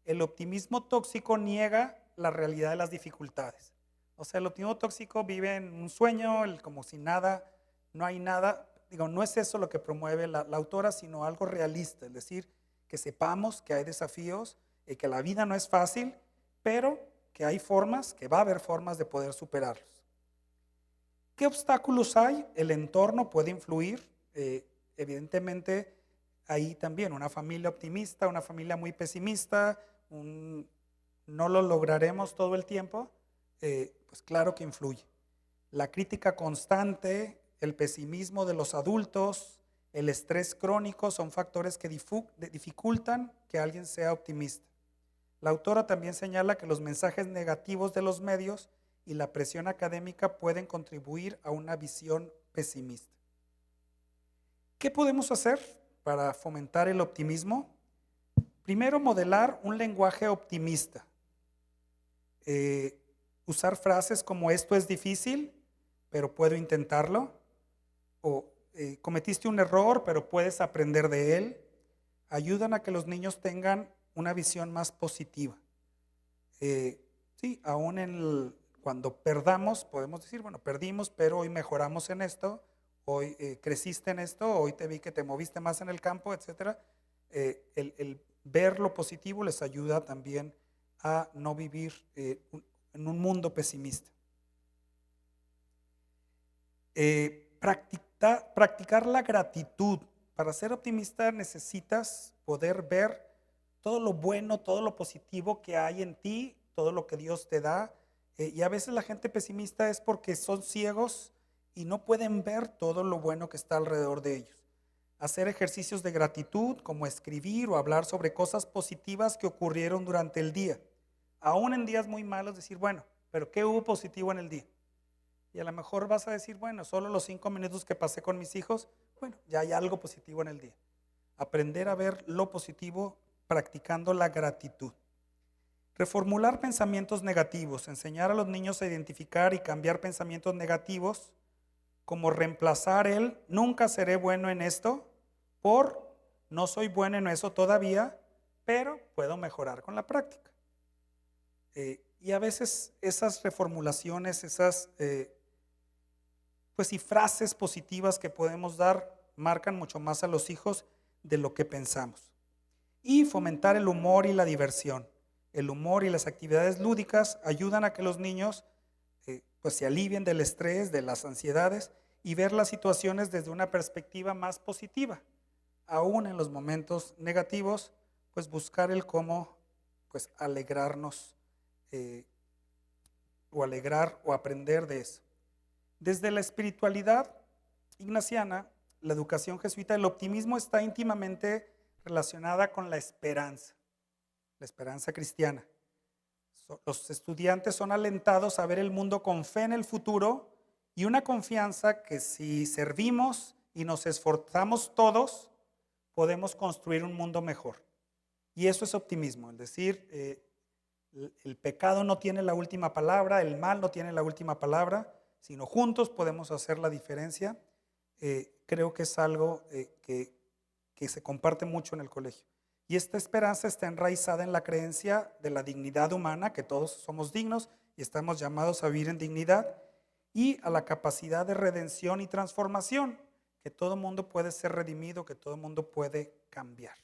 El optimismo tóxico niega la realidad de las dificultades. O sea, el optimismo tóxico vive en un sueño, como si nada, no hay nada. Digo, no es eso lo que promueve la autora, sino algo realista, es decir, que sepamos que hay desafíos y que la vida no es fácil, pero que hay formas, que va a haber formas de poder superarlos. ¿Qué obstáculos hay? El entorno puede influir, evidentemente ahí también una familia optimista, una familia muy pesimista, no lo lograremos todo el tiempo, pues claro que influye. La crítica constante, el pesimismo de los adultos, el estrés crónico son factores que dificultan que alguien sea optimista. La autora también señala que los mensajes negativos de los medios y la presión académica pueden contribuir a una visión pesimista. ¿Qué podemos hacer para fomentar el optimismo? Primero, modelar un lenguaje optimista. Usar frases como esto es difícil, pero puedo intentarlo. O cometiste un error, pero puedes aprender de él. Ayudan a que los niños tengan una visión más positiva. Sí, aún cuando perdamos, podemos decir, bueno, perdimos, pero hoy mejoramos en esto, hoy creciste en esto, hoy te vi que te moviste más en el campo, etc. El ver lo positivo les ayuda también a no vivir en un mundo pesimista. Practicar la gratitud. Para ser optimista necesitas poder ver todo lo bueno, todo lo positivo que hay en ti, todo lo que Dios te da. Y a veces la gente pesimista es porque son ciegos y no pueden ver todo lo bueno que está alrededor de ellos. Hacer ejercicios de gratitud, como escribir o hablar sobre cosas positivas que ocurrieron durante el día. Aún en días muy malos, decir, bueno, pero ¿qué hubo positivo en el día? Y a lo mejor vas a decir, bueno, solo los 5 minutos que pasé con mis hijos, bueno, ya hay algo positivo en el día. Aprender a ver lo positivo practicando la gratitud. Reformular pensamientos negativos, enseñar a los niños a identificar y cambiar pensamientos negativos, como reemplazar el nunca seré bueno en esto por no soy bueno en eso todavía, pero puedo mejorar con la práctica. Y a veces esas reformulaciones, esas pues y frases positivas que podemos dar marcan mucho más a los hijos de lo que pensamos. Y fomentar el humor y la diversión. El humor y las actividades lúdicas ayudan a que los niños pues se alivien del estrés, de las ansiedades y ver las situaciones desde una perspectiva más positiva. Aún en los momentos negativos, pues buscar el cómo pues alegrarnos o alegrar o aprender de eso. Desde la espiritualidad ignaciana, la educación jesuita, el optimismo está íntimamente relacionada con la esperanza cristiana. Los estudiantes son alentados a ver el mundo con fe en el futuro y una confianza que si servimos y nos esforzamos todos, podemos construir un mundo mejor. Y eso es optimismo, es decir, el pecado no tiene la última palabra, el mal no tiene la última palabra, sino juntos podemos hacer la diferencia. Creo que es algo que se comparte mucho en el colegio. Y esta esperanza está enraizada en la creencia de la dignidad humana, que todos somos dignos y estamos llamados a vivir en dignidad, y a la capacidad de redención y transformación, que todo mundo puede ser redimido, que todo mundo puede cambiar.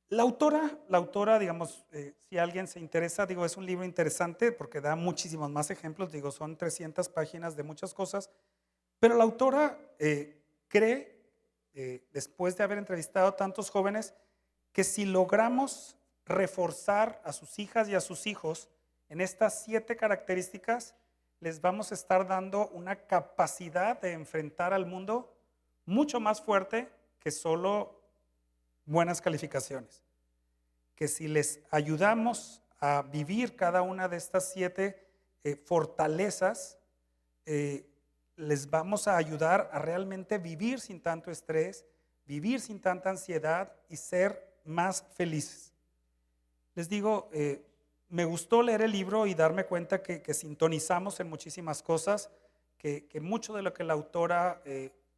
La autora, digamos, si alguien se interesa, digo, es un libro interesante porque da muchísimos más ejemplos, digo, son 300 páginas de muchas cosas, pero la autora cree, después de haber entrevistado a tantos jóvenes, que si logramos reforzar a sus hijas y a sus hijos en estas 7 características, les vamos a estar dando una capacidad de enfrentar al mundo mucho más fuerte que solo buenas calificaciones. Que si les ayudamos a vivir cada una de estas 7 fortalezas, les vamos a ayudar a realmente vivir sin tanto estrés, vivir sin tanta ansiedad y ser más felices. Les digo, me gustó leer el libro y darme cuenta que sintonizamos en muchísimas cosas, que mucho de lo que la autora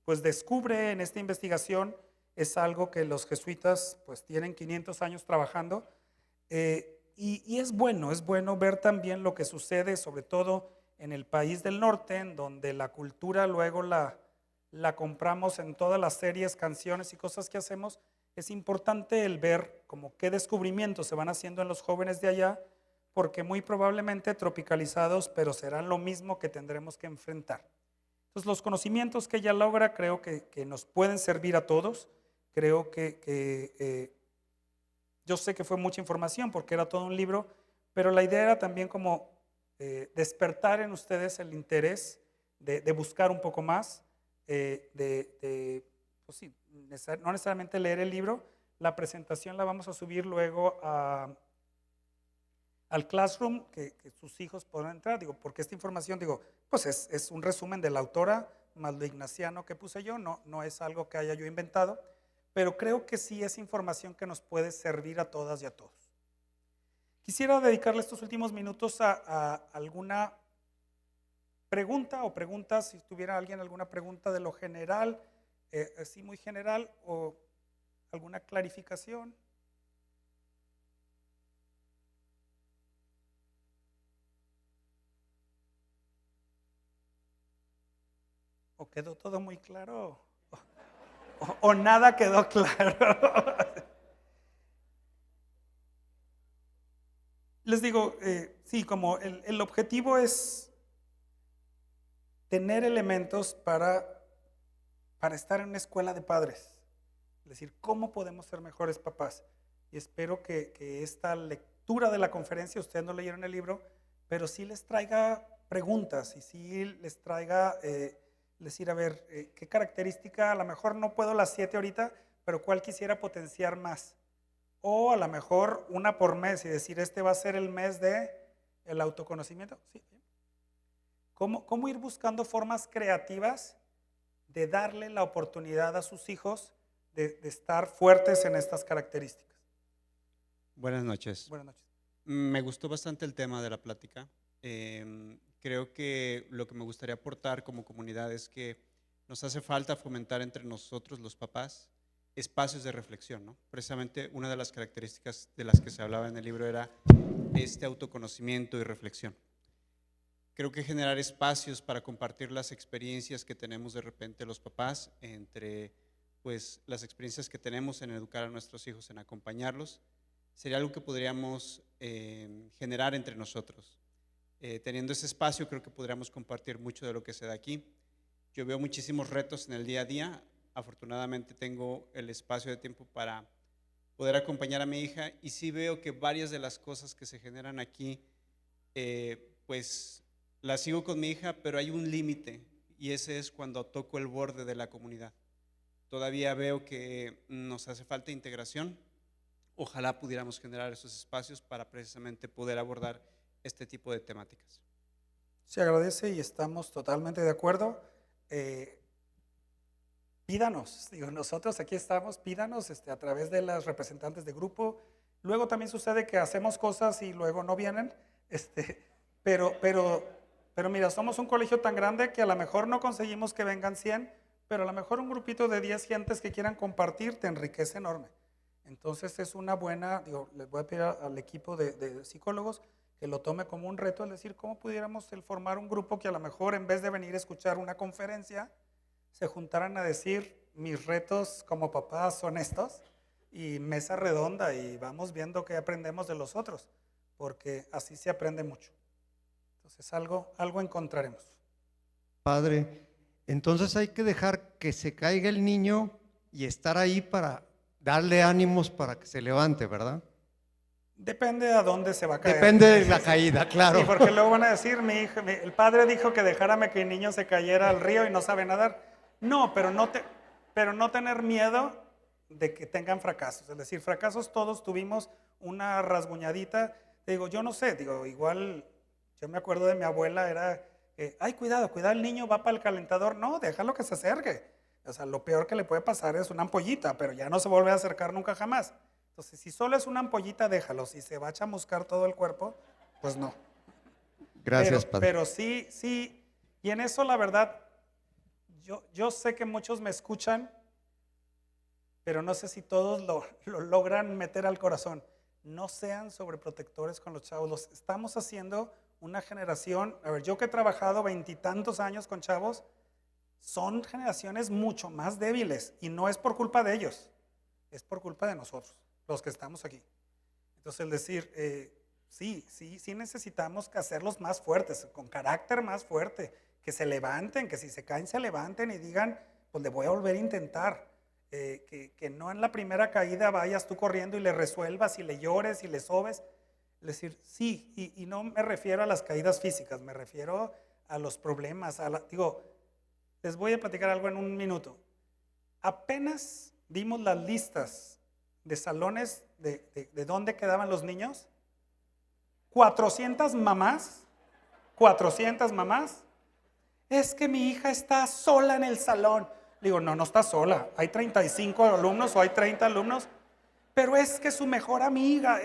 pues descubre en esta investigación es algo que los jesuitas pues tienen 500 años trabajando, y es bueno ver también lo que sucede, sobre todo en el país del norte, en donde la cultura luego la compramos en todas las series, canciones y cosas que hacemos. Es importante el ver como qué descubrimientos se van haciendo en los jóvenes de allá, porque muy probablemente tropicalizados, pero serán lo mismo que tendremos que enfrentar. Entonces los conocimientos que ella logra creo que nos pueden servir a todos. Creo que yo sé que fue mucha información porque era todo un libro, pero la idea era también como despertar en ustedes el interés de buscar un poco más, pues sí, no necesariamente leer el libro. La presentación la vamos a subir luego al Classroom, que sus hijos podrán entrar, digo, porque esta información, digo, pues es un resumen de la autora, más lo ignaciano que puse yo, no es algo que haya yo inventado, pero creo que sí es información que nos puede servir a todas y a todos. Quisiera dedicarle estos últimos minutos a alguna pregunta o preguntas, si tuviera alguien alguna pregunta de lo general, así muy general, o alguna clarificación. ¿O quedó todo muy claro? ¿O nada quedó claro? Les digo, sí, como el objetivo es tener elementos para estar en una escuela de padres. Es decir, ¿cómo podemos ser mejores papás? Y espero que esta lectura de la conferencia, ustedes no leyeron el libro, pero sí les traiga preguntas y sí les traiga, decir, a ver, ¿qué característica? A lo mejor no puedo las 7 ahorita, pero ¿cuál quisiera potenciar más? O a lo mejor una por mes y decir, este va a ser el mes de el autoconocimiento. ¿Sí? ¿Cómo ir buscando formas creativas de darle la oportunidad a sus hijos de estar fuertes en estas características?
Buenas noches.
Buenas noches.
Me gustó bastante el tema de la plática. Creo que lo que me gustaría aportar como comunidad es que nos hace falta fomentar entre nosotros los papás espacios de reflexión, ¿no? Precisamente una de las características de las que se hablaba en el libro era este autoconocimiento y reflexión. Creo que generar espacios para compartir las experiencias que tenemos de repente los papás, entre pues las experiencias que tenemos en educar a nuestros hijos, en acompañarlos, sería algo que podríamos generar entre nosotros. Teniendo ese espacio, creo que podríamos compartir mucho de lo que se da aquí. Yo veo muchísimos retos en el día a día. Afortunadamente tengo el espacio de tiempo para poder acompañar a mi hija, y sí veo que varias de las cosas que se generan aquí, pues las sigo con mi hija, pero hay un límite, y ese es cuando toco el borde de la comunidad. Todavía veo que nos hace falta integración. Ojalá pudiéramos generar esos espacios para precisamente poder abordar este tipo de temáticas.
Se agradece y estamos totalmente de acuerdo. Pídanos, digo, nosotros aquí estamos, pídanos a través de las representantes de grupo. Luego también sucede que hacemos cosas y luego no vienen, pero mira, somos un colegio tan grande que a lo mejor no conseguimos que vengan 100, pero a lo mejor un grupito de 10 gentes que quieran compartir te enriquece enorme. Entonces es una buena, digo, les voy a pedir al equipo de psicólogos que lo tome como un reto, es decir, cómo pudiéramos formar un grupo que a lo mejor en vez de venir a escuchar una conferencia, se juntaran a decir, mis retos como papá son estos, y mesa redonda, y vamos viendo qué aprendemos de los otros, porque así se aprende mucho. Entonces algo encontraremos.
Padre, entonces hay que dejar que se caiga el niño y estar ahí para darle ánimos para que se levante, ¿verdad?
Depende a dónde se va a caer.
Depende de la caída, claro.
Sí, porque luego van a decir, el padre dijo que dejárame que el niño se cayera al río y no sabe nadar. No, pero no tener miedo de que tengan fracasos. Es decir, fracasos todos tuvimos, una rasguñadita. Digo, yo no sé, digo, igual, yo me acuerdo de mi abuela, era, ay, cuidado, el niño va para el calentador. No, déjalo que se acerque. O sea, lo peor que le puede pasar es una ampollita, pero ya no se vuelve a acercar nunca jamás. Entonces, si solo es una ampollita, déjalo. Si se va a chamuscar todo el cuerpo, pues no.
Gracias, padre.
Pero sí, y en eso la verdad, yo sé que muchos me escuchan, pero no sé si todos lo logran meter al corazón. No sean sobreprotectores con los chavos. Estamos haciendo una generación, a ver, yo que he trabajado 20 y tantos años con chavos, son generaciones mucho más débiles y no es por culpa de ellos, es por culpa de nosotros, los que estamos aquí. Entonces, el decir, sí necesitamos que hacerlos más fuertes, con carácter más fuerte, que se levanten, que si se caen se levanten y digan, pues le voy a volver a intentar. Que no en la primera caída vayas tú corriendo y le resuelvas y le llores y le sobes. Es decir, sí, y no me refiero a las caídas físicas, me refiero a los problemas. Les voy a platicar algo en un minuto. Apenas vimos las listas de salones de dónde quedaban los niños. 400 mamás, es que mi hija está sola en el salón. Digo, no está sola, hay 35 alumnos o hay 30 alumnos, pero es que su mejor amiga,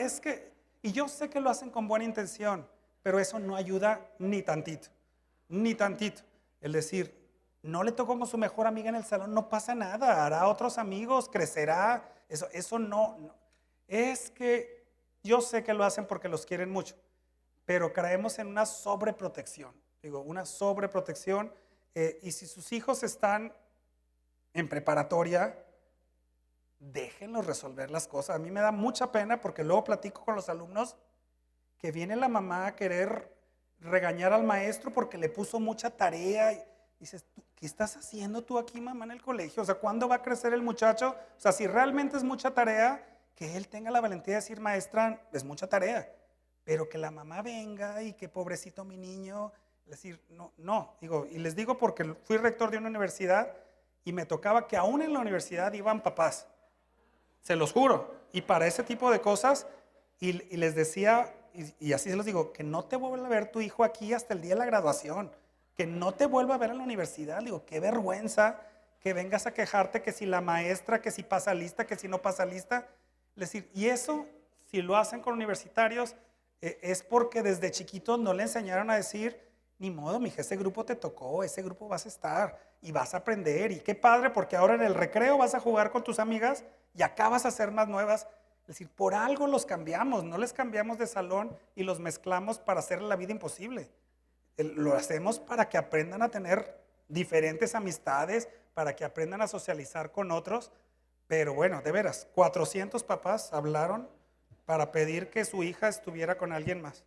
y yo sé que lo hacen con buena intención, pero eso no ayuda ni tantito. El decir, no le tocó con su mejor amiga en el salón, no pasa nada, hará otros amigos, crecerá, eso no. Es que yo sé que lo hacen porque los quieren mucho, pero caemos en una sobreprotección, y si sus hijos están en preparatoria, déjenlos resolver las cosas. A mí me da mucha pena porque luego platico con los alumnos que viene la mamá a querer regañar al maestro porque le puso mucha tarea. Y dices, ¿qué estás haciendo tú aquí, mamá, en el colegio? O sea, ¿cuándo va a crecer el muchacho? O sea, si realmente es mucha tarea, que él tenga la valentía de decir, maestra, es mucha tarea. Pero que la mamá venga y que pobrecito mi niño, es decir, no. Y les digo porque fui rector de una universidad y me tocaba que aún en la universidad iban papás, se los juro, y para ese tipo de cosas, y les decía, y así se los digo, que no te vuelva a ver tu hijo aquí hasta el día de la graduación, que no te vuelva a ver en la universidad. Digo, qué vergüenza que vengas a quejarte que si la maestra, que si pasa lista, que si no pasa lista. Es decir, y eso, si lo hacen con universitarios, es porque desde chiquitos no le enseñaron a decir, ni modo, mija, ese grupo te tocó, ese grupo vas a estar y vas a aprender. Y qué padre, porque ahora en el recreo vas a jugar con tus amigas y acá vas a hacer más nuevas. Es decir, por algo los cambiamos, no les cambiamos de salón y los mezclamos para hacerle la vida imposible. Lo hacemos para que aprendan a tener diferentes amistades, para que aprendan a socializar con otros. Pero bueno, de veras, 400 papás hablaron para pedir que su hija estuviera con alguien más.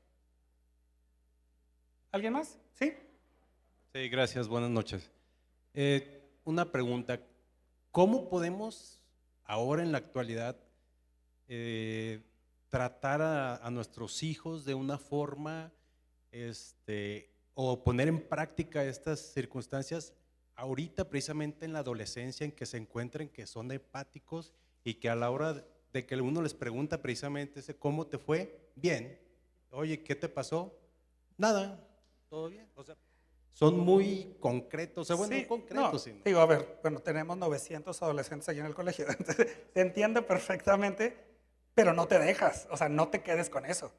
¿Alguien más? ¿Sí?
Sí, gracias, buenas noches. Una pregunta, ¿cómo podemos ahora en la actualidad tratar a nuestros hijos de una forma o poner en práctica estas circunstancias ahorita precisamente en la adolescencia en que se encuentren, que son empáticos y que a la hora de que uno les pregunta precisamente ¿cómo te fue? Bien. Oye, ¿qué te pasó? Nada. ¿Todo bien? O sea, son muy concretos, o sea, bueno,
Sí,
no concretos,
no,
sino.
digo, a ver, bueno, tenemos 900 adolescentes allí en el colegio, entonces, te entiendo perfectamente, pero no te dejas, o sea, no te quedes con eso.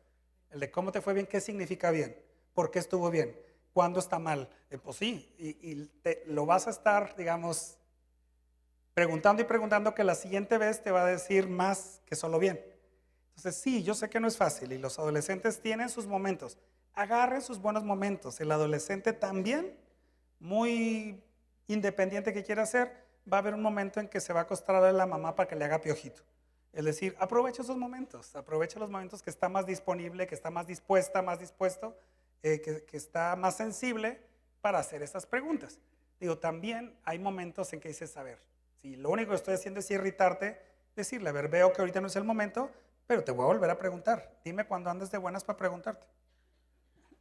El de cómo te fue bien, ¿qué significa bien? ¿Por qué estuvo bien? ¿Cuándo está mal? Pues sí, y lo vas a estar, digamos, preguntando y preguntando, que la siguiente vez te va a decir más que solo bien. Entonces, sí, yo sé que no es fácil y los adolescentes tienen sus momentos. Agarren sus buenos momentos. El adolescente también, muy independiente que quiera ser, va a haber un momento en que se va a acostar a la mamá para que le haga piojito. Es decir, aprovecha esos momentos, aprovecha los momentos que está más disponible, que está más dispuesta, más dispuesto, que está más sensible para hacer esas preguntas. Digo, también hay momentos en que dices, a ver, si lo único que estoy haciendo es irritarte, decirle, a ver, veo que ahorita no es el momento, pero te voy a volver a preguntar. Dime cuando andes de buenas para preguntarte.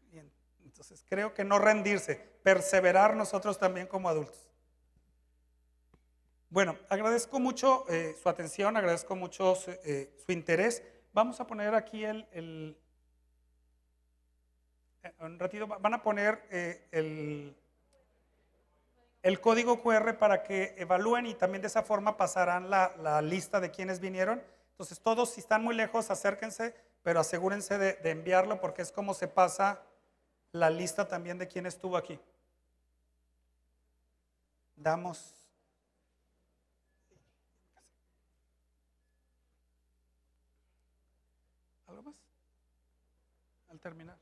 Bien, entonces creo que no rendirse, perseverar nosotros también como adultos. Bueno, agradezco mucho su atención, agradezco mucho su interés. Vamos a poner aquí un ratito, van a poner el código QR para que evalúen y también de esa forma pasarán la lista de quienes vinieron. Entonces todos, si están muy lejos, acérquense, pero asegúrense de enviarlo porque es como se pasa la lista también de quién estuvo aquí. Damos. ¿Algo más? Al terminar.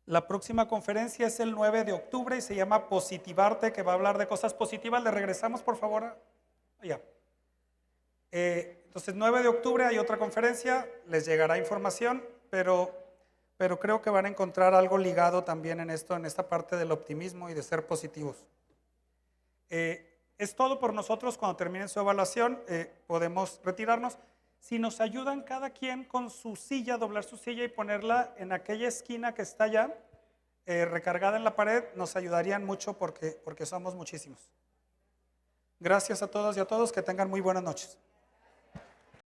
La próxima conferencia es el 9 de octubre y se llama Positivarte, que va a hablar de cosas positivas. Le regresamos, por favor. Allá. Entonces, 9 de octubre hay otra conferencia, les llegará información, pero creo que van a encontrar algo ligado también en esto, en esta parte del optimismo y de ser positivos. Es todo por nosotros. Cuando terminen su evaluación, podemos retirarnos. Si nos ayudan cada quien con su silla, doblar su silla y ponerla en aquella esquina que está allá, recargada en la pared, nos ayudarían mucho porque somos muchísimos. Gracias a todas y a todos, que tengan muy buenas noches.